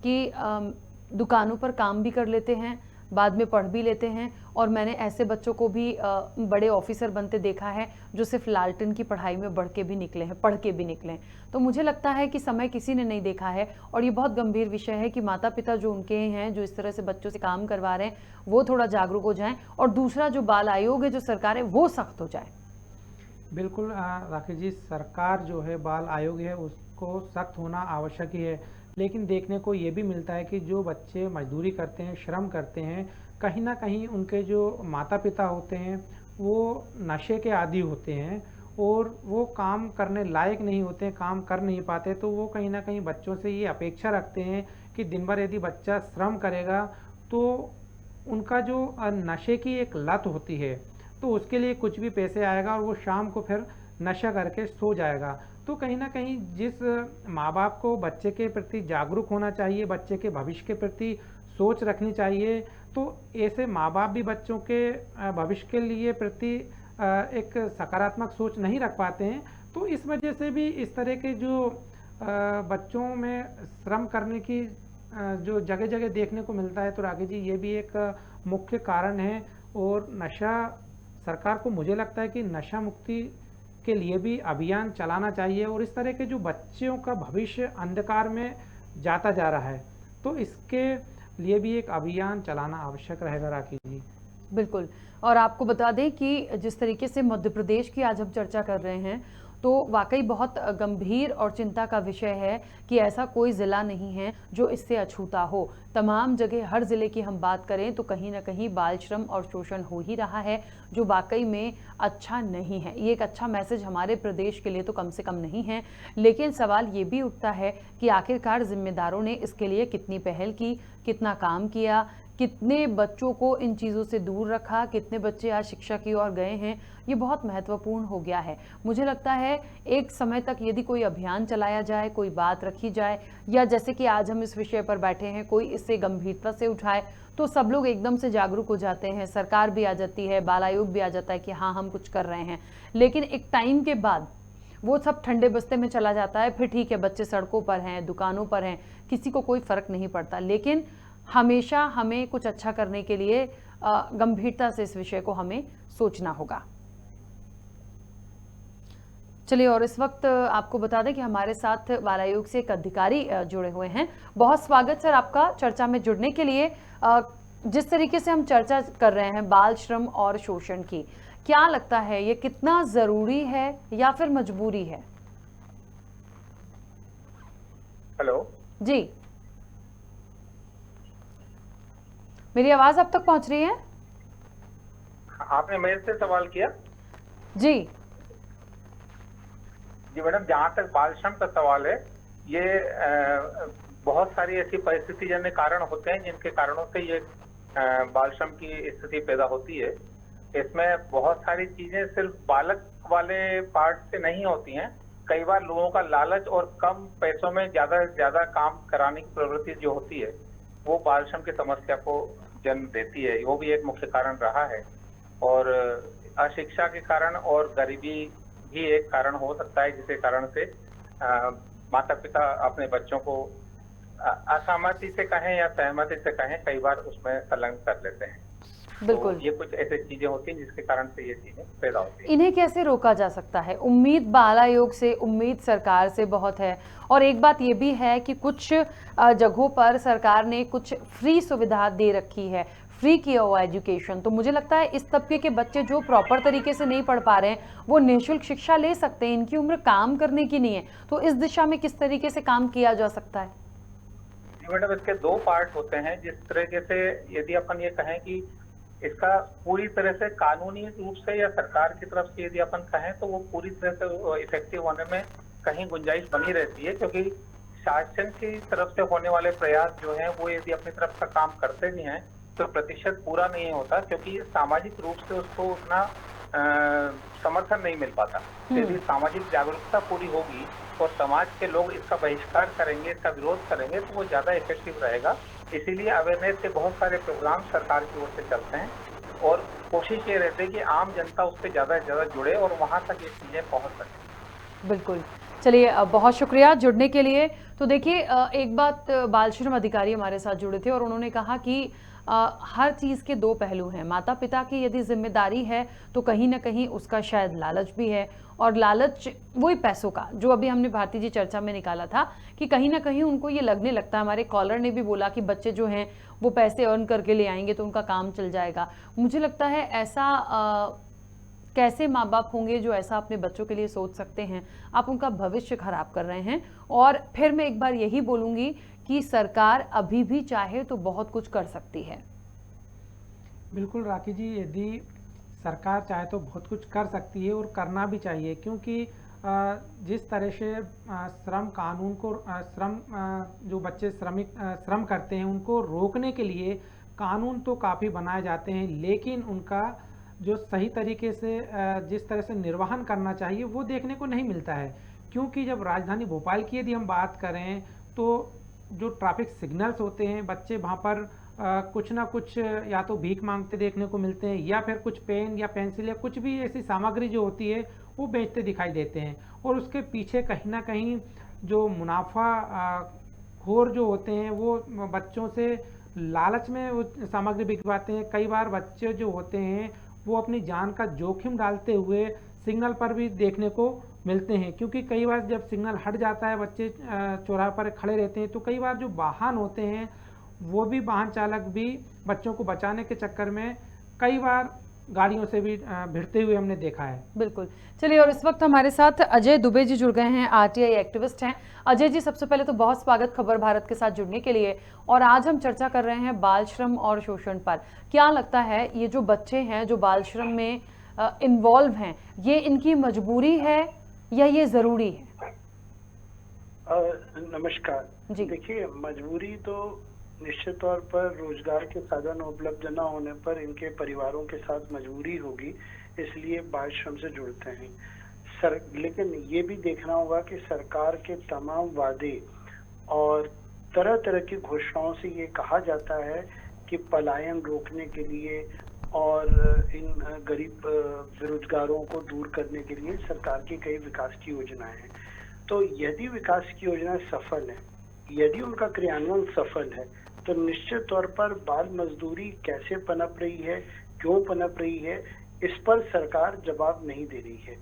कि दुकानों पर काम भी कर लेते हैं, बाद में पढ़ भी लेते हैं। और मैंने ऐसे बच्चों को भी बड़े ऑफिसर बनते देखा है जो सिर्फ लालटेन की पढ़ाई में बढ़ के भी निकले हैं, पढ़ के भी निकले हैं। तो मुझे लगता है कि समय किसी ने नहीं देखा है और ये बहुत गंभीर विषय है कि माता पिता जो उनके हैं, जो इस तरह से बच्चों से काम करवा रहे हैं, वो थोड़ा जागरूक हो जाएं। और दूसरा, जो बाल आयोग है, जो सरकार है, वो सख्त हो जाए। बिल्कुल राकेश जी, सरकार जो है, बाल आयोग है, उसको सख्त होना आवश्यक ही है। लेकिन देखने को ये भी मिलता है कि जो बच्चे मजदूरी करते हैं, श्रम करते हैं, कहीं ना कहीं उनके जो माता पिता होते हैं वो नशे के आदी होते हैं और वो काम करने लायक नहीं होते हैं, काम कर नहीं पाते। तो वो कहीं ना कहीं बच्चों से ये अपेक्षा रखते हैं कि दिन भर यदि बच्चा श्रम करेगा तो उनका जो नशे की एक लत होती है तो उसके लिए कुछ भी पैसे आएगा और वो शाम को फिर नशा करके सो जाएगा। तो कहीं ना कहीं जिस माँ बाप को बच्चे के प्रति जागरूक होना चाहिए, बच्चे के भविष्य के प्रति सोच रखनी चाहिए, तो ऐसे माँ बाप भी बच्चों के भविष्य के लिए प्रति एक सकारात्मक सोच नहीं रख पाते हैं। तो इस वजह से भी इस तरह के जो बच्चों में श्रम करने की जो जगह जगह देखने को मिलता है, तो राकेश जी ये भी एक मुख्य कारण है। और नशा, सरकार को मुझे लगता है कि नशा मुक्ति के लिए भी अभियान चलाना चाहिए। और इस तरह के जो बच्चों का भविष्य अंधकार में जाता जा रहा है, तो इसके लिए भी एक अभियान चलाना आवश्यक रहेगा राकेश जी। बिल्कुल। और आपको बता दें कि जिस तरीके से मध्य प्रदेश की आज हम चर्चा कर रहे हैं, तो वाकई बहुत गंभीर और चिंता का विषय है कि ऐसा कोई ज़िला नहीं है जो इससे अछूता हो। तमाम जगह, हर ज़िले की हम बात करें तो कहीं ना कहीं बाल श्रम और शोषण हो ही रहा है, जो वाकई में अच्छा नहीं है। ये एक अच्छा मैसेज हमारे प्रदेश के लिए तो कम से कम नहीं है। लेकिन सवाल ये भी उठता है कि आखिरकार जिम्मेदारों ने इसके लिए कितनी पहल की, कितना काम किया, कितने बच्चों को इन चीज़ों से दूर रखा, कितने बच्चे आज शिक्षा की ओर गए हैं। ये बहुत महत्वपूर्ण हो गया है। मुझे लगता है एक समय तक यदि कोई अभियान चलाया जाए, कोई बात रखी जाए, या जैसे कि आज हम इस विषय पर बैठे हैं, कोई इससे गंभीरता से उठाए, तो सब लोग एकदम से जागरूक हो जाते हैं, सरकार भी आ जाती है, बाल आयोग भी आ जाता है कि हाँ हम कुछ कर रहे हैं। लेकिन एक टाइम के बाद वो सब ठंडे बस्ते में चला जाता है। फिर ठीक है, बच्चे सड़कों पर हैं, दुकानों पर हैं, किसी को कोई फर्क नहीं पड़ता। लेकिन हमेशा हमें कुछ अच्छा करने के लिए गंभीरता से इस विषय को हमें सोचना होगा। चलिए, और इस वक्त आपको बता दें कि हमारे साथ बाल आयोग से एक अधिकारी जुड़े हुए हैं। बहुत स्वागत सर आपका चर्चा में जुड़ने के लिए। जिस तरीके से हम चर्चा कर रहे हैं बाल श्रम और शोषण की, क्या लगता है ये कितना जरूरी है या फिर मजबूरी है? हेलो जी, मेरी आवाज अब तक पहुंच रही है? आपने मेरे से सवाल किया? जी जी मैडम, जहाँ तक बाल श्रम का सवाल है, ये बहुत सारी ऐसी परिस्थिति जन्य कारण होते हैं जिनके कारणों से ये बाल श्रम की स्थिति पैदा होती है। इसमें बहुत सारी चीजें सिर्फ बालक वाले पार्ट से नहीं होती हैं। कई बार लोगों का लालच और कम पैसों में ज्यादा से ज्यादा काम कराने की प्रवृत्ति जो होती है, वो बाल श्रम की समस्या को जन्म देती है। वो भी एक मुख्य कारण रहा है। और अशिक्षा के कारण और गरीबी भी एक कारण हो सकता है, जिसके कारण से माता पिता अपने बच्चों को असहमति से कहें या सहमति से कहें, कई बार उसमें संलग्न कर लेते हैं। बिल्कुल। तो ये कुछ ऐसी चीजें होती हैं जिसके कारण से ये चीजें पैदा होती हैं। इन्हें कैसे रोका जा सकता है? उम्मीद बाल आयोग से, उम्मीद सरकार से बहुत है, और एक बात ये भी है कि कुछ जगहों पर सरकार ने कुछ फ्री सुविधा दे रखी है, फ्री किया हुआ एजुकेशन। तो मुझे लगता है इस तबके के बच्चे जो प्रॉपर तरीके से नहीं पढ़ पा रहे हैं वो निःशुल्क शिक्षा ले सकते हैं। इनकी उम्र काम करने की नहीं है, तो इस दिशा में किस तरीके से काम किया जा सकता है? मैडम, इसके दो पार्ट होते हैं। जिस तरीके से यदि अपन ये कहें कि इसका पूरी तरह से कानूनी रूप से या सरकार की तरफ से यदि अपन कहें तो वो पूरी तरह से इफेक्टिव होने में कहीं गुंजाइश बनी रहती है, क्योंकि शासन की तरफ से होने वाले प्रयास जो हैं वो यदि अपनी तरफ का काम करते भी हैं तो प्रतिशत पूरा नहीं होता, क्योंकि सामाजिक रूप से उसको उतना समर्थन नहीं मिल पाता। यदि सामाजिक जागरूकता पूरी होगी और समाज के लोग इसका बहिष्कार करेंगे, इसका विरोध करेंगे, तो वो ज्यादा इफेक्टिव रहेगा। इसीलिए अवेयरनेस के बहुत सारे प्रोग्राम सरकार की ओर से चलते हैं और कोशिश ये रहती है कि आम जनता उससे ज्यादा से ज्यादा जुड़े और वहां तक ये चीजें पहुंच सकें। बिल्कुल। चलिए, बहुत शुक्रिया जुड़ने के लिए। तो देखिए, एक बात, बाल श्रम अधिकारी हमारे साथ जुड़े थे और उन्होंने कहा कि हर चीज़ के दो पहलू हैं। माता पिता की यदि जिम्मेदारी है तो कहीं ना कहीं उसका शायद लालच भी है, और लालच वही पैसों का जो अभी हमने भारती जी चर्चा में निकाला था कि कहीं ना कहीं उनको ये लगने लगता है। हमारे कॉलर ने भी बोला कि बच्चे जो हैं वो पैसे अर्न करके ले आएंगे तो उनका काम चल जाएगा। मुझे लगता है ऐसा कैसे माँ बाप होंगे जो ऐसा अपने बच्चों के लिए सोच सकते हैं? आप उनका भविष्य खराब कर रहे हैं। और फिर मैं एक बार यही बोलूँगी कि सरकार अभी भी चाहे तो बहुत कुछ कर सकती है। बिल्कुल राखी जी, यदि सरकार चाहे तो बहुत कुछ कर सकती है और करना भी चाहिए, क्योंकि जिस तरह से श्रम कानून को जो बच्चे श्रम करते हैं उनको रोकने के लिए कानून तो काफ़ी बनाए जाते हैं, लेकिन उनका जो सही तरीके से जिस तरह से निर्वहन करना चाहिए वो देखने को नहीं मिलता है। क्योंकि जब राजधानी भोपाल की यदि हम बात करें तो जो ट्रैफिक सिग्नल्स होते हैं, बच्चे वहाँ पर कुछ ना कुछ या तो भीख मांगते देखने को मिलते हैं या फिर कुछ पेन या पेंसिल या कुछ भी ऐसी सामग्री जो होती है वो बेचते दिखाई देते हैं। और उसके पीछे कहीं ना कहीं जो मुनाफा खोर जो होते हैं वो बच्चों से लालच में वो सामग्री बिकवाते हैं। कई बार बच्चे जो होते हैं वो अपनी जान का जोखिम डालते हुए सिग्नल पर भी देखने को मिलते हैं, क्योंकि कई बार जब सिग्नल हट जाता है, बच्चे चौराहे पर खड़े रहते हैं, तो कई बार जो वाहन होते हैं वो भी वाहन चालक भी बच्चों को बचाने के चक्कर में कई बार गाड़ियों से भी भिड़ते हुए हमने देखा है। बिल्कुल। चलिए, और इस वक्त हमारे साथ अजय दुबे जी जुड़ गए हैं, आरटीआई एक्टिविस्ट हैं। अजय जी, सबसे पहले तो बहुत स्वागत खबर भारत के साथ जुड़ने के लिए। और आज हम चर्चा कर रहे हैं बाल श्रम और शोषण पर। क्या लगता है, ये जो बच्चे हैं जो बाल श्रम में इन्वॉल्व हैं, ये इनकी मजबूरी है या ये जरूरी है? नमस्कार जी। देखिए, मजबूरी तो निश्चित तौर पर रोजगार के साधन उपलब्ध न होने पर इनके परिवारों के साथ मजबूरी होगी, इसलिए बाल श्रम से जुड़ते हैं। लेकिन ये भी देखना होगा कि सरकार के तमाम वादे और तरह तरह की घोषणाओं से ये कहा जाता है कि पलायन रोकने के लिए और इन गरीब बेरोजगारों को दूर करने के लिए सरकार की कई विकास की योजनाएं हैं। तो यदि विकास की योजनाएं सफल है, यदि उनका क्रियान्वयन सफल है, तो निश्चित तौर पर बाल मजदूरी कैसे पनप रही है, क्यों पनप रही है, इस पर सरकार जवाब नहीं दे रही है।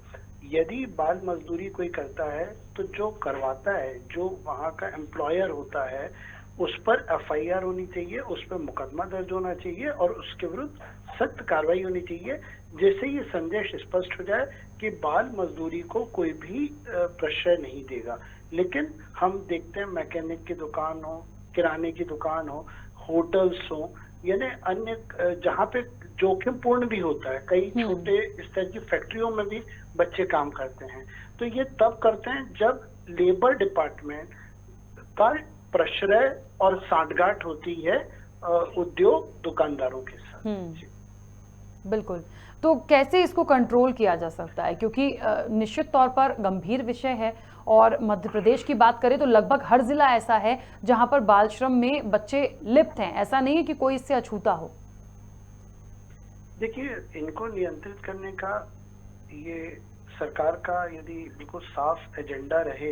यदि बाल मजदूरी कोई करता है तो जो करवाता है, जो वहाँ का एम्प्लॉयर होता है, उस पर एफआईआर होनी चाहिए, उस पर मुकदमा दर्ज होना चाहिए और उसके विरुद्ध सख्त कार्रवाई होनी चाहिए, जिससे ये संदेश स्पष्ट हो जाए कि बाल मजदूरी को कोई भी प्रश्रय नहीं देगा। लेकिन हम देखते हैं मैकेनिक की दुकान हो, किराने की दुकान हो, होटल्स हो, यानी अन्य जहाँ पे जोखिम पूर्ण भी होता है, कई छोटे इस तरह की फैक्ट्रियों में भी बच्चे काम करते हैं। तो ये तब करते हैं जब लेबर डिपार्टमेंट का प्रश्रय और सांठगांठ होती है उद्योग दुकानदारों के साथ। बिल्कुल। तो कैसे इसको कंट्रोल किया जा सकता है, क्योंकि निश्चित तौर पर गंभीर विषय है। और मध्य प्रदेश की बात करें तो लगभग हर जिला ऐसा है जहां पर बाल श्रम में बच्चे लिप्त हैं। ऐसा नहीं है कि कोई इससे अछूता हो। देखिए, इनको नियंत्रित करने का ये सरकार का यदि बिल्कुल साफ एजेंडा रहे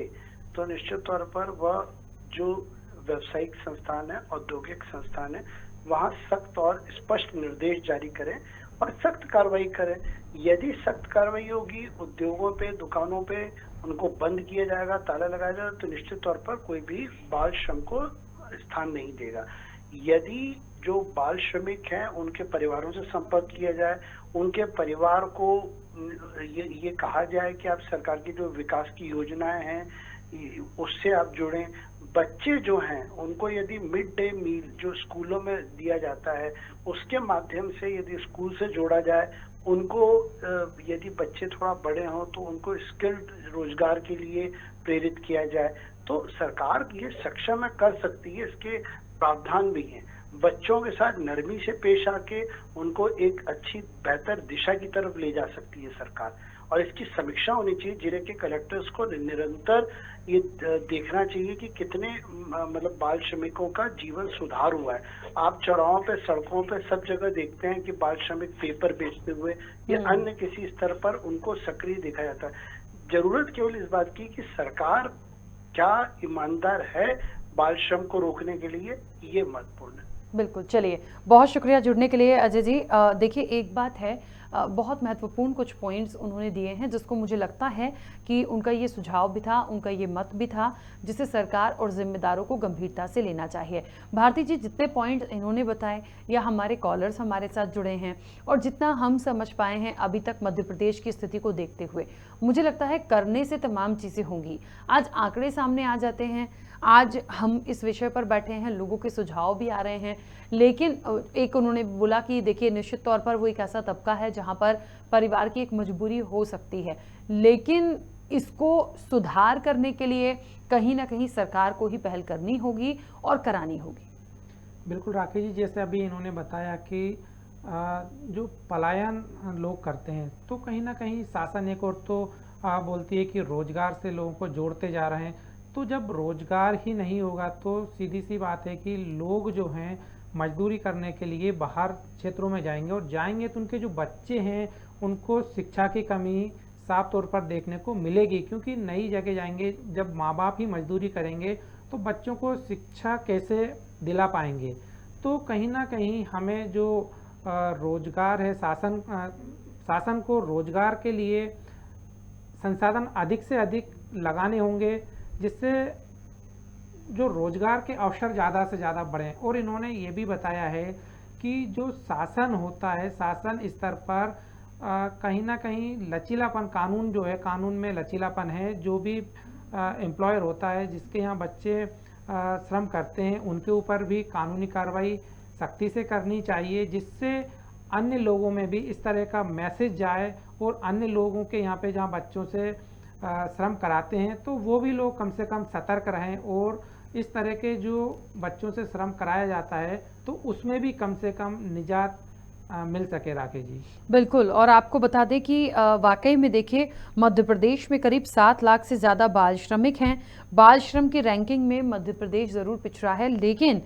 तो निश्चित तौर पर वह जो व्यावसायिक संस्थान है, औद्योगिक संस्थान है, वहाँ सख्त और स्पष्ट निर्देश जारी करें और सख्त कार्रवाई करें। यदि सख्त कार्रवाई होगी, उद्योगों पे, दुकानों पे उनको बंद किया जाएगा, ताला लगाया जाएगा, तो निश्चित तौर पर कोई भी बाल श्रम को स्थान नहीं देगा। यदि जो बाल श्रमिक हैं उनके परिवारों से संपर्क किया जाए, उनके परिवार को ये कहा जाए कि आप सरकार की जो विकास की योजनाएं हैं उससे आप जुड़ें। बच्चे जो हैं उनको यदि मिड डे मील जो स्कूलों में दिया जाता है उसके माध्यम से यदि स्कूल से जोड़ा जाए, उनको यदि बच्चे थोड़ा बड़े हों तो उनको स्किल्ड रोजगार के लिए प्रेरित किया जाए, तो सरकार ये सक्षम है, कर सकती है, इसके प्रावधान भी हैं। बच्चों के साथ नरमी से पेश आके उनको एक अच्छी बेहतर दिशा की तरफ ले जा सकती है सरकार, और इसकी समीक्षा होनी चाहिए। जिले के कलेक्टर्स को निरंतर ये देखना चाहिए कि कितने मतलब बाल श्रमिकों का जीवन सुधार हुआ है। आप चौराहों पे, सड़कों पे सब जगह देखते हैं कि बाल श्रमिक पेपर बेचते हुए या अन्य किसी स्तर पर उनको सक्रिय देखा जाता है। जरूरत केवल इस बात की कि सरकार क्या ईमानदार है बाल श्रम को रोकने के लिए, ये महत्वपूर्ण है। बिल्कुल, चलिए, बहुत शुक्रिया जुड़ने के लिए अजय जी। देखिए, एक बात है, बहुत महत्वपूर्ण कुछ पॉइंट्स उन्होंने दिए हैं जिसको मुझे लगता है कि उनका ये सुझाव भी था, उनका ये मत भी था, जिसे सरकार और जिम्मेदारों को गंभीरता से लेना चाहिए। भारती जी, जितने पॉइंट इन्होंने बताए या हमारे कॉलर्स हमारे साथ जुड़े हैं और जितना हम समझ पाए हैं अभी तक मध्य प्रदेश की स्थिति को देखते हुए, मुझे लगता है करने से तमाम चीज़ें होंगी। आज आंकड़े सामने आ जाते हैं, आज हम इस विषय पर बैठे हैं, लोगों के सुझाव भी आ रहे हैं, लेकिन एक उन्होंने बोला कि देखिए निश्चित तौर पर वो एक ऐसा तबका है जहां पर परिवार की एक मजबूरी हो सकती है, लेकिन इसको सुधार करने के लिए कहीं ना कहीं सरकार को ही पहल करनी होगी और करानी होगी। बिल्कुल राकेश जी, जैसे अभी इन्होंने बताया कि जो पलायन लोग करते हैं, तो कहीं ना कहीं शासन एक और तो बोलती है कि रोजगार से लोगों को जोड़ते जा रहे हैं, तो जब रोजगार ही नहीं होगा तो सीधी सी बात है कि लोग जो हैं मजदूरी करने के लिए बाहर क्षेत्रों में जाएंगे, और जाएंगे तो उनके जो बच्चे हैं उनको शिक्षा की कमी साफ तौर पर देखने को मिलेगी, क्योंकि नई जगह जाएंगे, जब माँ बाप ही मजदूरी करेंगे तो बच्चों को शिक्षा कैसे दिला पाएंगे। तो कहीं ना कहीं हमें जो रोजगार है, शासन को रोजगार के लिए संसाधन अधिक से अधिक लगाने होंगे, जिससे जो रोजगार के अवसर ज़्यादा से ज़्यादा बढ़ें। और इन्होंने ये भी बताया है कि जो शासन होता है, शासन स्तर पर कहीं ना कहीं लचीलापन, कानून जो है, कानून में लचीलापन है। जो भी एम्प्लॉयर होता है जिसके यहाँ बच्चे श्रम करते हैं, उनके ऊपर भी कानूनी कार्रवाई सख्ती से करनी चाहिए, जिससे अन्य लोगों में भी इस तरह का मैसेज जाए और अन्य लोगों के यहाँ पे जहाँ बच्चों से श्रम कराते हैं तो वो भी लोग कम से कम सतर्क रहें, और इस तरह के जो बच्चों से श्रम कराया जाता है तो उसमें भी कम से कम निजात मिल सके। राकेश जी, बिल्कुल, और आपको बता दें कि वाकई में देखिए मध्य प्रदेश में करीब 7 लाख से ज़्यादा बाल श्रमिक हैं। बाल श्रम की रैंकिंग में मध्य प्रदेश ज़रूर पिछड़ा है, लेकिन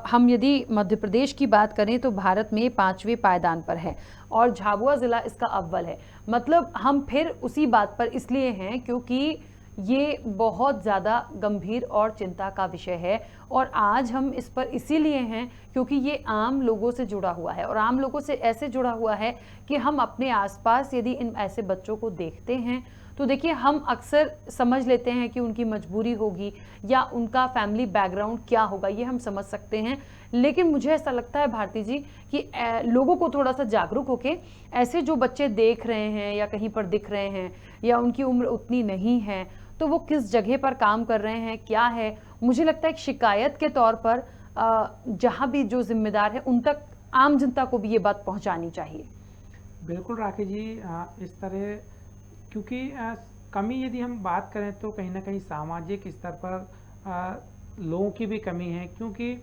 हम यदि मध्य प्रदेश की बात करें तो भारत में 5वें पायदान पर है और झाबुआ ज़िला इसका अव्वल है। मतलब हम फिर उसी बात पर इसलिए हैं क्योंकि ये बहुत ज़्यादा गंभीर और चिंता का विषय है, और आज हम इस पर इसीलिए हैं क्योंकि ये आम लोगों से जुड़ा हुआ है, और आम लोगों से ऐसे जुड़ा हुआ है कि हम अपने आसपास यदि इन ऐसे बच्चों को देखते हैं तो देखिए हम अक्सर समझ लेते हैं कि उनकी मजबूरी होगी या उनका फैमिली बैकग्राउंड क्या होगा, ये हम समझ सकते हैं। लेकिन मुझे ऐसा लगता है भारती जी कि लोगों को थोड़ा सा जागरूक होके ऐसे जो बच्चे देख रहे हैं या कहीं पर दिख रहे हैं या उनकी उम्र उतनी नहीं है तो वो किस जगह पर काम कर रहे हैं, क्या है, मुझे लगता है एक शिकायत के तौर पर जहाँ भी जो जिम्मेदार है उन तक, आम जनता को भी ये बात पहुँचानी चाहिए। बिल्कुल राकेश जी, इस तरह क्योंकि कमी यदि हम बात करें तो कहीं ना कहीं सामाजिक स्तर पर लोगों की भी कमी है, क्योंकि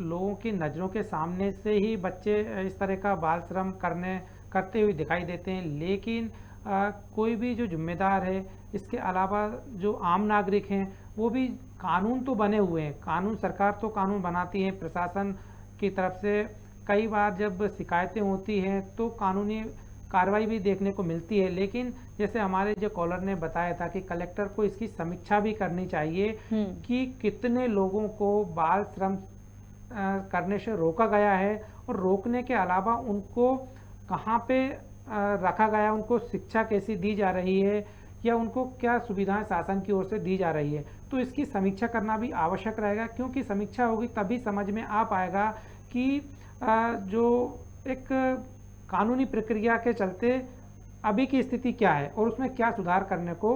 लोगों की नज़रों के सामने से ही बच्चे इस तरह का बाल श्रम करते हुए दिखाई देते हैं, लेकिन कोई भी जो जिम्मेदार है, इसके अलावा जो आम नागरिक हैं वो भी, कानून तो बने हुए हैं, कानून, सरकार तो कानून बनाती है, प्रशासन की तरफ से कई बार जब शिकायतें होती हैं तो कार्रवाई भी देखने को मिलती है। लेकिन जैसे हमारे जो कॉलर ने बताया था कि कलेक्टर को इसकी समीक्षा भी करनी चाहिए कि कितने लोगों को बाल श्रम करने से रोका गया है, और रोकने के अलावा उनको कहाँ पे रखा गया, उनको शिक्षा कैसी दी जा रही है, या उनको क्या सुविधाएं शासन की ओर से दी जा रही है। तो इसकी समीक्षा करना भी आवश्यक रहेगा, क्योंकि समीक्षा होगी तभी समझ में आ पाएगा कि जो एक कानूनी प्रक्रिया के चलते अभी की स्थिति क्या है और उसमें क्या सुधार करने को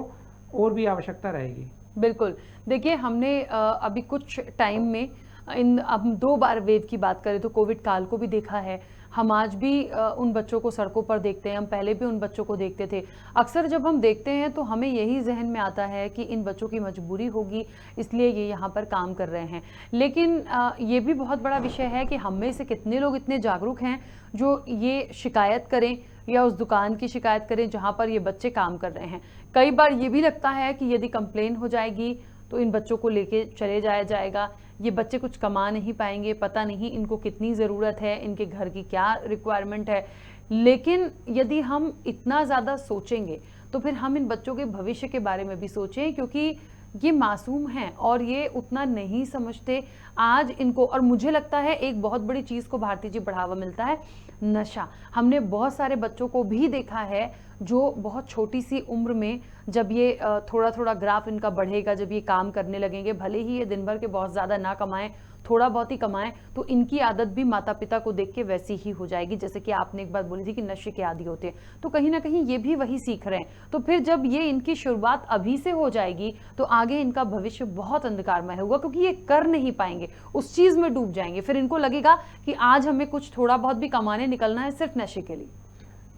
और भी आवश्यकता रहेगी। बिल्कुल। देखिए, हमने अभी कुछ टाइम में अब 2 बार वेव की बात करें तो कोविड काल को भी देखा है। हम आज भी उन बच्चों को सड़कों पर देखते हैं, हम पहले भी उन बच्चों को देखते थे। अक्सर जब हम देखते हैं तो हमें यही जहन में आता है कि इन बच्चों की मजबूरी होगी, इसलिए ये यहाँ पर काम कर रहे हैं। लेकिन ये भी बहुत बड़ा विषय है कि हम में से कितने लोग इतने जागरूक हैं जो ये शिकायत करें या उस दुकान की शिकायत करें जहाँ पर ये बच्चे काम कर रहे हैं। कई बार ये भी लगता है कि यदि कंप्लेन हो जाएगी तो इन बच्चों को लेके चले जाया जाएगा, ये बच्चे कुछ कमा नहीं पाएंगे, पता नहीं इनको कितनी ज़रूरत है, इनके घर की क्या रिक्वायरमेंट है। लेकिन यदि हम इतना ज़्यादा सोचेंगे तो फिर हम इन बच्चों के भविष्य के बारे में भी सोचें, क्योंकि ये मासूम हैं और ये उतना नहीं समझते आज इनको। और मुझे लगता है एक बहुत बड़ी चीज़ को भारती जी बढ़ावा मिलता है, नशा। हमने बहुत सारे बच्चों को भी देखा है जो बहुत छोटी सी उम्र में, जब ये थोड़ा थोड़ा ग्राफ इनका बढ़ेगा, जब ये काम करने लगेंगे, भले ही ये दिन भर के बहुत ज़्यादा ना कमाएं, थोड़ा बहुत ही कमाएं, तो इनकी आदत भी माता पिता को देख के वैसी ही हो जाएगी। जैसे कि आपने एक बात बोली थी कि नशे के आदी होते हैं, तो कहीं ना कहीं ये भी वही सीख रहे हैं। तो फिर जब ये इनकी शुरुआत अभी से हो जाएगी तो आगे इनका भविष्य बहुत अंधकारमय होगा, क्योंकि ये कर नहीं पाएंगे, उस चीज़ में डूब जाएंगे। फिर इनको लगेगा कि आज हमें कुछ थोड़ा बहुत भी कमाने निकलना है सिर्फ नशे के लिए।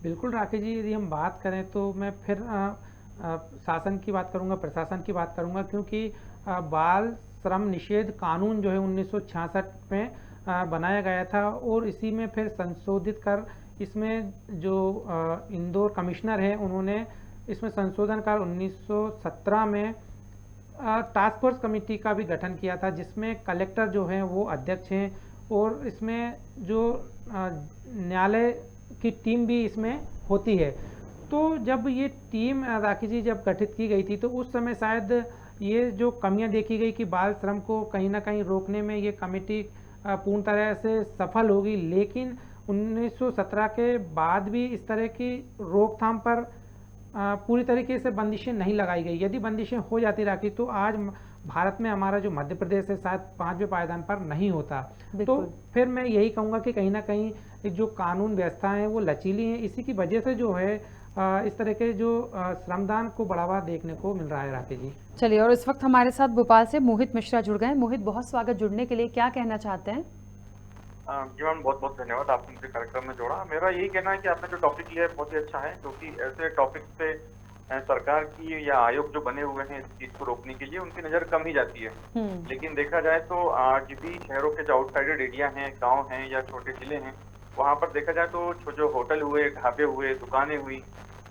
बिल्कुल राकेश जी, यदि हम बात करें तो मैं फिर शासन की बात करूंगा, प्रशासन की बात करूंगा, क्योंकि बाल श्रम निषेध कानून जो है 1966 में बनाया गया था, और इसी में फिर संशोधित कर इसमें जो इंदौर कमिश्नर हैं उन्होंने इसमें संशोधन कर 1917 में टास्क फोर्स कमेटी का भी गठन किया था, जिसमें कलेक्टर जो हैं वो अध्यक्ष हैं, और इसमें जो न्यायालय की टीम भी इसमें होती है। तो जब ये टीम राकेश जी जब गठित की गई थी तो उस समय शायद ये जो कमियां देखी गई कि बाल श्रम को कहीं ना कहीं रोकने में ये कमेटी पूर्ण तरह से सफल होगी, लेकिन 1917 के बाद भी इस तरह की रोकथाम पर पूरी तरीके से बंदिशें नहीं लगाई गई। यदि बंदिशें हो जाती राकेश तो आज भारत में हमारा जो मध्य प्रदेश है शायद 5वें पायदान पर नहीं होता। तो फिर मैं यही कहूँगा कि कहीं ना कहीं जो कानून व्यवस्था है वो लचीली है, इसी की वजह से जो है इस तरह के जो श्रमदान को बढ़ावा देखने को मिल रहा है राकेश जी। चलिए, और इस वक्त हमारे साथ भोपाल से मोहित मिश्रा जुड़ गए। मोहित, बहुत स्वागत जुड़ने के लिए, क्या कहना चाहते हैं? जी मैम, बहुत बहुत धन्यवाद, आपने मुझे कार्यक्रम में जोड़ा। मेरा यही कहना है कि आपने जो टॉपिक लिया है बहुत ही अच्छा है, क्योंकि ऐसे टॉपिक पे सरकार की या आयोग जो बने हुए हैं इस चीज को रोकने के लिए उनकी नजर कम ही जाती है। लेकिन देखा जाए तो आज भी शहरों के जो आउटसाइडेड एरिया हैं, गांव हैं या छोटे जिले हैं, वहां पर देखा जाए तो जो होटल हुए, ढाबे हुए, दुकानें हुई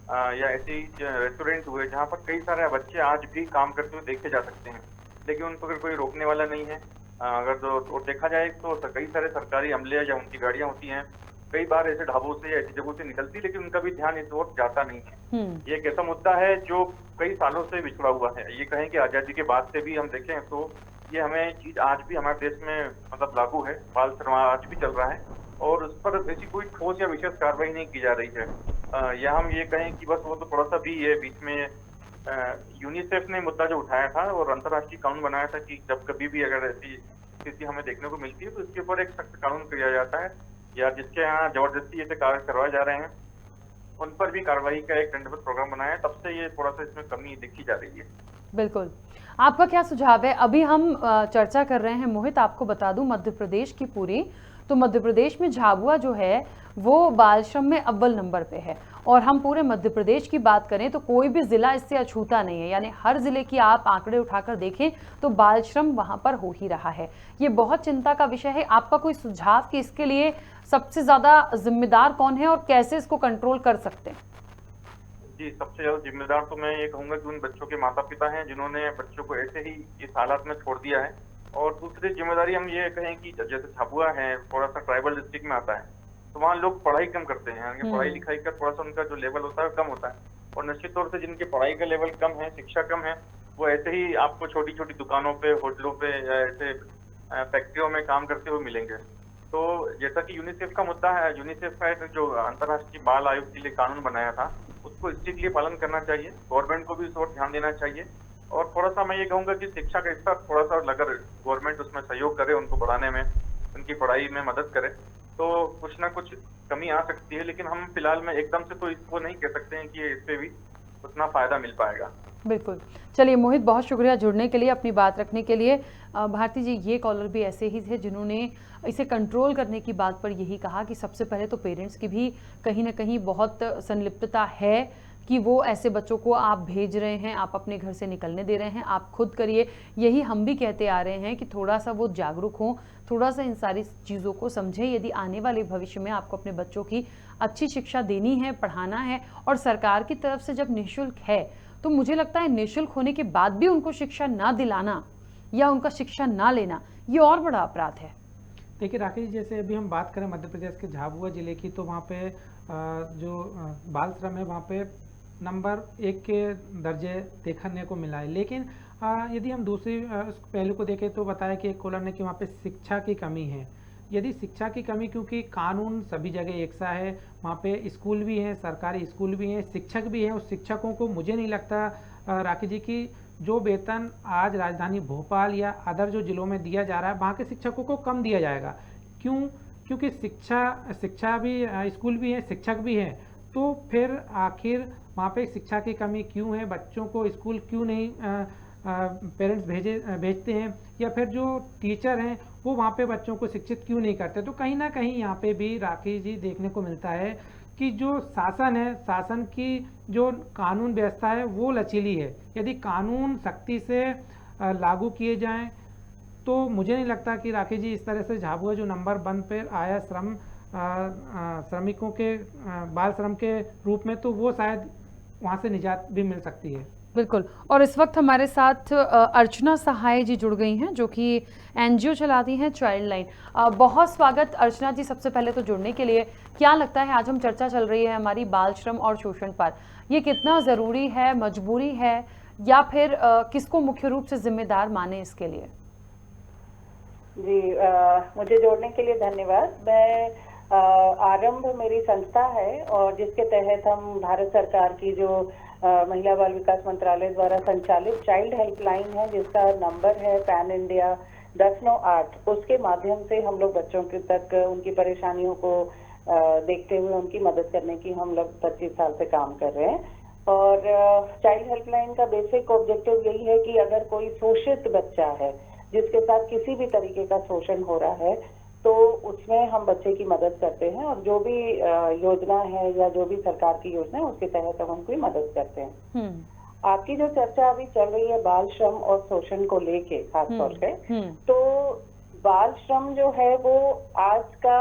या ऐसे रेस्टोरेंट हुए, जहाँ पर कई सारे बच्चे आज भी काम करते हुए देखे जा सकते हैं, लेकिन उनको अगर कोई रोकने वाला नहीं है। अगर तो देखा जाए तो कई सारे सरकारी अमले या उनकी गाड़ियां होती हैं, कई बार ऐसे ढाबों से या ऐसी जगहों से निकलती, लेकिन उनका भी ध्यान इस ओर जाता नहीं है। ये एक ऐसा मुद्दा है जो कई सालों से बिछड़ा हुआ है। ये कहें कि आजादी के बाद से भी हम देखें तो ये हमें चीज आज भी हमारे देश में मतलब लागू है, बाल श्रम आज भी चल रहा है, और उस पर ऐसी कोई ठोस या विशेष कार्रवाई नहीं की जा रही है। या हम ये कहें कि बस वो तो थोड़ा सा भी है, बीच में यूनिसेफ ने मुद्दा जो उठाया था और अंतर्राष्ट्रीय कानून बनाया था कि जब कभी भी अगर ऐसी स्थिति हमें देखने को मिलती है तो इसके ऊपर एक सख्त कानून किया जाता है, या जिसके यहाँ जबरदस्ती ऐसे कार्य करवाए जा रहे हैं उन पर भी कार्रवाई का एक दंडनीय प्रोग्राम बनाया है। तब से ये थोड़ा सा इसमें कमी दिखी जा रही है। बिल्कुल, आपका क्या सुझाव है? अभी हम चर्चा कर रहे हैं मोहित, आपको बता दूं मध्य प्रदेश की पूरी, तो मध्य प्रदेश में झाबुआ जो है वो बाल श्रम में अव्वल नंबर पे है, और हम पूरे मध्य प्रदेश की बात करें तो कोई भी जिला इससे अछूता नहीं है। यानी हर जिले की आप आंकड़े उठाकर देखें तो बाल श्रम वहां पर हो ही रहा है। ये बहुत चिंता का विषय है। आपका कोई सुझाव कि इसके लिए सबसे ज्यादा जिम्मेदार कौन है और कैसे इसको कंट्रोल कर सकते हैं? जी, सबसे ज्यादा जिम्मेदार तो मैं ये कहूंगा कि उन बच्चों के माता पिता हैं जिन्होंने बच्चों को ऐसे ही इस हालात में छोड़ दिया है। और दूसरी जिम्मेदारी हम ये कहें कि जैसे झाबुआ है थोड़ा सा ट्राइबल डिस्ट्रिक्ट में आता है, तो तो वहाँ लोग पढ़ाई कम करते हैं, यानी पढ़ाई हम्म। लिखाई का थोड़ा सा उनका जो लेवल होता है कम होता है। और निश्चित तौर से जिनकी पढ़ाई का लेवल कम है, शिक्षा कम है, वो ऐसे ही आपको छोटी छोटी दुकानों पे, होटलों पे या ऐसे फैक्ट्रियों में काम करते हुए मिलेंगे। तो जैसा कि यूनिसेफ का मुद्दा है, यूनिसेफ का एक जो अंतर्राष्ट्रीय बाल आयोग के लिए कानून बनाया था, उसको स्ट्रिक्टली पालन करना चाहिए। गवर्नमेंट को भी इस ओर ध्यान देना चाहिए। और थोड़ा सा मैं ये कहूंगा कि शिक्षा का स्तर थोड़ा सा अगर गवर्नमेंट उसमें सहयोग करे, उनको बढ़ाने में, उनकी पढ़ाई में मदद करे, तो कुछ ना कुछ कमी आ सकती है। लेकिन हम फिलहाल में एकदम से तो इसको नहीं कह सकते हैं कि इससे भी उतना फायदा मिल पाएगा। बिल्कुल। चलिए मोहित, बहुत शुक्रिया जुड़ने के लिए, अपनी बात रखने के लिए। भारती जी, ये कॉलर भी ऐसे ही थे जिन्होंने इसे कंट्रोल करने की बात पर यही कहा कि सबसे पहले तो पेरेंट्स की भी कहीं ना कहीं बहुत संलिप्तता है कि वो ऐसे बच्चों को आप भेज रहे हैं, आप अपने घर से निकलने दे रहे हैं, आप खुद करिए। यही हम भी कहते आ रहे हैं कि थोड़ा सा वो जागरूक हों, थोड़ा सा इन सारी चीज़ों को समझें। यदि आने वाले भविष्य में आपको अपने बच्चों की अच्छी शिक्षा देनी है, पढ़ाना है, और सरकार की तरफ से जब निःशुल्क है, तो मुझे लगता है निःशुल्क होने के बाद भी उनको शिक्षा ना दिलाना या उनका शिक्षा ना लेना, ये और बड़ा अपराध है। देखिए राकेश जी, जैसे अभी हम बात करें मध्य प्रदेश के झाबुआ जिले की, तो वहाँ पे जो बाल श्रम है वहाँ पे नंबर 1 के दर्जे देखने को मिला है। लेकिन यदि हम दूसरी उस पहलू को देखें तो बताया कि एक कॉलर ने कि वहाँ पे शिक्षा की कमी है। यदि शिक्षा की कमी, क्योंकि कानून सभी जगह एक सा है, वहाँ पे स्कूल भी हैं, सरकारी स्कूल भी हैं, शिक्षक भी हैं। उस शिक्षकों को मुझे नहीं लगता राकेश जी की जो वेतन आज राजधानी भोपाल या अदर जो जिलों में दिया जा रहा है, वहाँ के शिक्षकों को कम दिया जाएगा। क्यों? क्योंकि शिक्षा भी, स्कूल भी है, शिक्षक भी हैं। तो फिर आखिर वहाँ पे शिक्षा की कमी क्यों है? बच्चों को स्कूल क्यों नहीं पेरेंट्स भेजते हैं? या फिर जो टीचर हैं वो वहाँ पे बच्चों को शिक्षित क्यों नहीं करते? तो कहीं ना कहीं यहाँ पे भी राकेश जी देखने को मिलता है कि जो शासन है, शासन की जो कानून व्यवस्था है वो लचीली है। यदि कानून सख्ती से लागू किए जाएं तो मुझे नहीं लगता कि राकेश जी इस तरह से झाबुआ जो नंबर 1 पे आया श्रमिकों के बाल श्रम के रूप में, तो वो शायद वहाँ से निजात भी मिल सकती है। बिल्कुल। और इस वक्त हमारे साथ अर्चना सहाय जी जुड़ गई हैं, जो कि एनजीओ चलाती हैं चाइल्ड लाइन। बहुत स्वागत अर्चना जी, सबसे पहले तो जुड़ने के लिए। क्या लगता है, आज हम चर्चा चल रही है हमारी बाल श्रम और शोषण पर, ये कितना ज़रूरी है, मजबूरी है, या फिर किसको मुख्य रूप से जिम्मेदार माने इसके लिए? जी, मुझे जोड़ने के लिए धन्यवाद। मैं आरंभ मेरी संस्था है और जिसके तहत हम भारत सरकार की जो महिला बाल विकास मंत्रालय द्वारा संचालित चाइल्ड हेल्पलाइन है, जिसका नंबर है पैन इंडिया 1098, उसके माध्यम से हम लोग बच्चों के तक उनकी परेशानियों को देखते हुए उनकी मदद करने की हम लोग 25 साल से काम कर रहे हैं। और चाइल्ड हेल्पलाइन का बेसिक ऑब्जेक्टिव यही है कि अगर कोई शोषित बच्चा है जिसके साथ किसी भी तरीके का शोषण हो रहा है, तो उसमें हम बच्चे की मदद करते हैं और जो भी योजना है या जो भी सरकार की योजना है उसके तहत हम उनकी मदद करते हैं। आपकी जो चर्चा अभी चल रही है बाल श्रम और शोषण को लेके खास तौर पे, तो बाल श्रम जो है वो आज का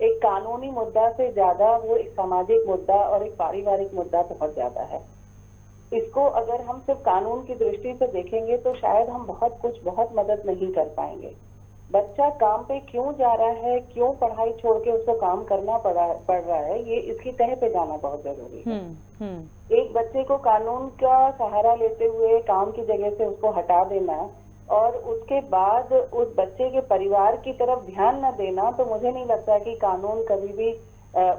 एक कानूनी मुद्दा से ज्यादा वो एक सामाजिक मुद्दा और एक पारिवारिक मुद्दा बहुत ज्यादा है। इसको अगर हम सिर्फ कानून की दृष्टि से देखेंगे तो शायद हम बहुत मदद नहीं कर पाएंगे। बच्चा काम पे क्यों जा रहा है, क्यों पढ़ाई छोड़ के उसको काम करना पड़ रहा है, ये इसकी तह पे जाना बहुत जरूरी है। एक बच्चे को कानून का सहारा लेते हुए काम की जगह से उसको हटा देना और उसके बाद उस बच्चे के परिवार की तरफ ध्यान न देना, तो मुझे नहीं लगता कि कानून कभी भी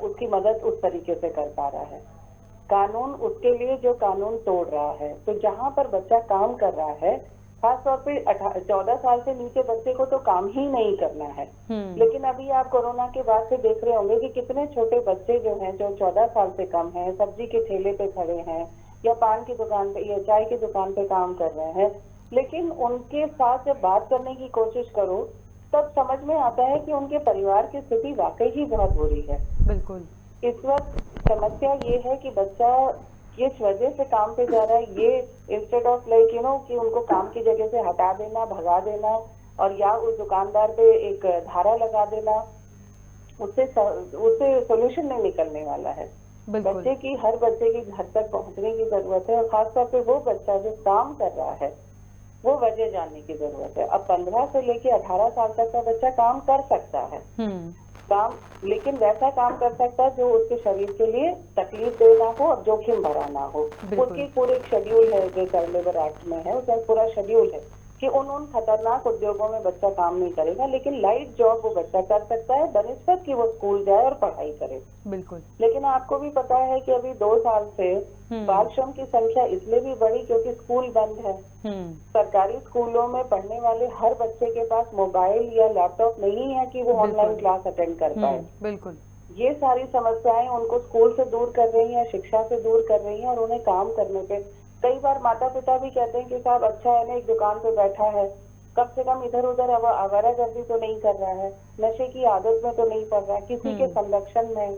उसकी मदद उस तरीके से कर पा रहा है। कानून उसके लिए जो कानून तोड़ रहा है, तो जहाँ पर बच्चा काम कर रहा है, खासतौर पे 14 साल से नीचे बच्चे को तो काम ही नहीं करना है। लेकिन अभी आप कोरोना के बाद से देख रहे होंगे कि कितने छोटे बच्चे जो हैं, जो 14 साल से कम हैं, सब्जी के ठेले पे खड़े हैं या पान की दुकान पे या चाय की दुकान पे काम कर रहे हैं। लेकिन उनके साथ जब बात करने की कोशिश करो तब समझ में आता है कि उनके परिवार की स्थिति वाकई ही बहुत बुरी है। बिल्कुल। इस वक्त समस्या ये है कि बच्चा किस वजह से काम पे जा रहा है, ये इंस्टेड ऑफ लाइक कि उनको काम की जगह से हटा देना, भगा देना और या उस दुकानदार पे एक धारा लगा देना, उससे सोल्यूशन नहीं निकलने वाला है। हर बच्चे की घर तक पहुंचने की जरूरत है और खासतौर पे वो बच्चा जो काम कर रहा है वो वजह जानने की जरूरत है। अब 15 से लेके 18 साल तक का बच्चा काम कर सकता है, काम, लेकिन वैसा काम कर सकता है जो उसके शरीर के लिए तकलीफ दे ना हो और जोखिम भरा ना हो। बिल्कुल। उसकी पूरी एक शेड्यूल है जो चाइल्ड लेबर एक्ट में है, उसका पूरा शेड्यूल है कि उन खतरनाक उद्योगों में बच्चा काम नहीं करेगा, लेकिन लाइट जॉब वो बच्चा कर सकता है बनिस्बत कि वो स्कूल जाए और पढ़ाई करे। बिल्कुल। लेकिन आपको भी पता है कि अभी 2 साल से बाल श्रम की संख्या इसलिए भी बढ़ी क्योंकि स्कूल बंद है। सरकारी स्कूलों में पढ़ने वाले हर बच्चे के पास मोबाइल या लैपटॉप नहीं है कि वो ऑनलाइन क्लास अटेंड कर पाए। बिल्कुल। ये सारी समस्याएं उनको स्कूल से दूर कर रही हैं, शिक्षा से दूर कर रही हैं और उन्हें काम करने पे कई बार माता पिता भी कहते हैं कि साहब अच्छा है ना, एक दुकान पे बैठा है, कम से कम इधर उधर आवारागर्दी तो नहीं कर रहा है, नशे की आदत में तो नहीं पड़ रहा है, किसी के संरक्षण में।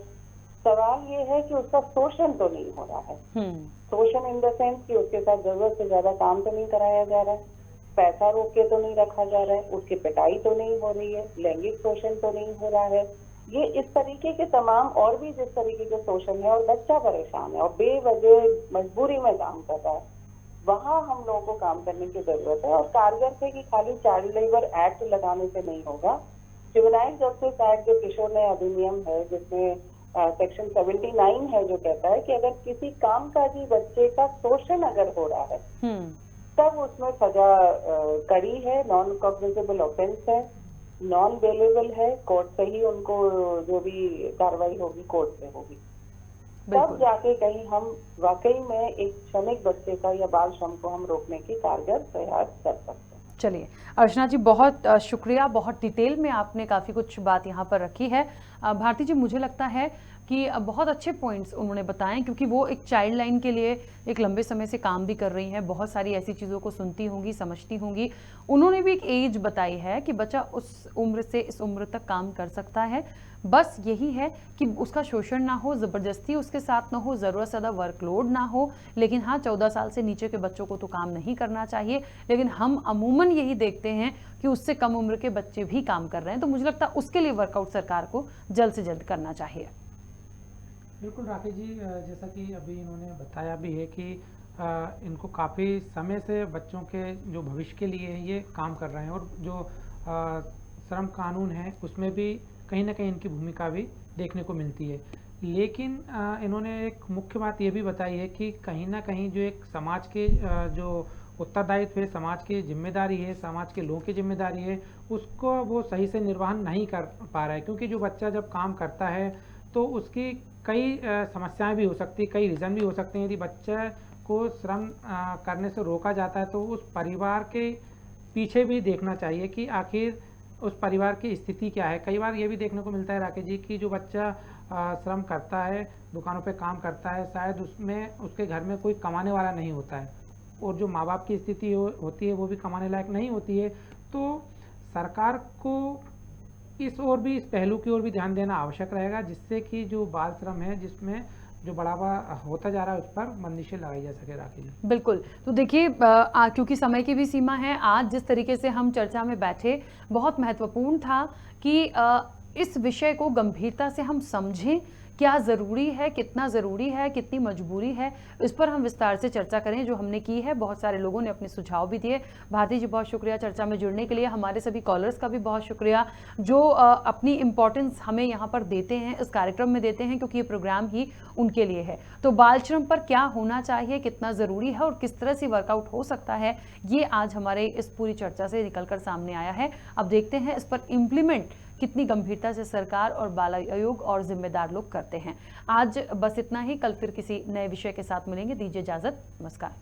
सवाल ये है कि उसका शोषण तो नहीं हो रहा है। शोषण इन द सेंस कि उसके साथ जरूरत से ज्यादा काम तो नहीं कराया जा रहा है, पैसा रोक के तो नहीं रखा जा रहा है, उसकी पिटाई तो नहीं हो रही है, लैंगिक शोषण तो नहीं हो रहा है। ये इस तरीके के तमाम और भी जिस तरीके के शोषण है और बच्चा परेशान है और बेवजह मजबूरी में काम कर रहा है, वहाँ हम लोगों को काम करने की जरूरत है। और कारगर से कि खाली चाइल्ड लेबर एक्ट लगाने से नहीं होगा। जुवेनाइल जस्टिस एक्ट जो किशोर न्याय अधिनियम है जिसमें सेक्शन 79 है जो कहता है कि अगर किसी कामकाजी बच्चे का शोषण अगर हो रहा है तब उसमें सजा कड़ी है, नॉन कॉग्निजेबल ऑफेंस है, नॉन बेलेबल है, कोर्ट से ही उनको जो भी कार्रवाई होगी कोर्ट से होगी, तब जाके कहीं हम वाकई में एक श्रमिक बच्चे का या बाल श्रम को हम रोकने की कारगर प्रयास कर सकते हैं। चलिए अर्चना जी, बहुत शुक्रिया, बहुत डिटेल में आपने काफ़ी कुछ बात यहाँ पर रखी है। भारती जी, मुझे लगता है कि बहुत अच्छे पॉइंट्स उन्होंने बताए, क्योंकि वो एक चाइल्ड लाइन के लिए एक लंबे समय से काम भी कर रही हैं, बहुत सारी ऐसी चीज़ों को सुनती होंगी, समझती होंगी। उन्होंने भी एक एज बताई है कि बच्चा उस उम्र से इस उम्र तक काम कर सकता है, बस यही है कि उसका शोषण ना हो, ज़बरदस्ती उसके साथ ना हो, ज़रूरत से ज़्यादा वर्कलोड ना हो। लेकिन हाँ, 14 साल से नीचे के बच्चों को तो काम नहीं करना चाहिए, लेकिन हम अमूमन यही देखते हैं कि उससे कम उम्र के बच्चे भी काम कर रहे हैं। तो मुझे लगता है उसके लिए वर्कआउट सरकार को जल्द से जल्द करना चाहिए। बिल्कुल राकेश जी, जैसा कि अभी इन्होंने बताया भी है कि इनको काफ़ी समय से बच्चों के जो भविष्य के लिए ये काम कर रहे हैं और जो श्रम कानून है उसमें भी कहीं ना कहीं इनकी भूमिका भी देखने को मिलती है। लेकिन इन्होंने एक मुख्य बात ये भी बताई है कि कहीं ना कहीं जो एक समाज के जो उत्तरदायित्व है, समाज की जिम्मेदारी है, समाज के लोगों की जिम्मेदारी है, उसको वो सही से निर्वहन नहीं कर पा रहा है। क्योंकि जो बच्चा जब काम करता है तो उसकी कई समस्याएं भी हो सकती है, कई रीज़न भी हो सकते हैं। यदि बच्चे को श्रम करने से रोका जाता है तो उस परिवार के पीछे भी देखना चाहिए कि आखिर उस परिवार की स्थिति क्या है। कई बार ये भी देखने को मिलता है राकेश जी कि जो बच्चा श्रम करता है, दुकानों पे काम करता है, शायद उसमें उसके घर में कोई कमाने वाला नहीं होता है और जो माँ बाप की स्थिति होती है वो भी कमाने लायक नहीं होती है। तो सरकार को इस ओर भी, इस पहलू की ओर भी ध्यान देना आवश्यक रहेगा, जिससे कि जो बाल श्रम है जिसमें जो बढ़ावा होता जा रहा है उस पर बंदिशें लगाई जा सके। राकेश बिल्कुल। तो देखिए, क्योंकि समय की भी सीमा है, आज जिस तरीके से हम चर्चा में बैठे बहुत महत्वपूर्ण था कि इस विषय को गंभीरता से हम समझें, क्या ज़रूरी है, कितना ज़रूरी है, कितनी मजबूरी है, इस पर हम विस्तार से चर्चा करें, जो हमने की है। बहुत सारे लोगों ने अपने सुझाव भी दिए। भारती जी, बहुत शुक्रिया चर्चा में जुड़ने के लिए। हमारे सभी कॉलर्स का भी बहुत शुक्रिया जो अपनी इम्पोर्टेंस हमें यहाँ पर देते हैं, इस कार्यक्रम में देते हैं, क्योंकि ये प्रोग्राम ही उनके लिए है। तो बाल श्रम पर क्या होना चाहिए, कितना ज़रूरी है और किस तरह से वर्कआउट हो सकता है, ये आज हमारे इस पूरी चर्चा से निकलकर सामने आया है। अब देखते हैं इस पर इम्प्लीमेंट कितनी गंभीरता से सरकार और बाल आयोग और जिम्मेदार लोग करते हैं। आज बस इतना ही, कल फिर किसी नए विषय के साथ मिलेंगे। दीजिए इजाजत, नमस्कार।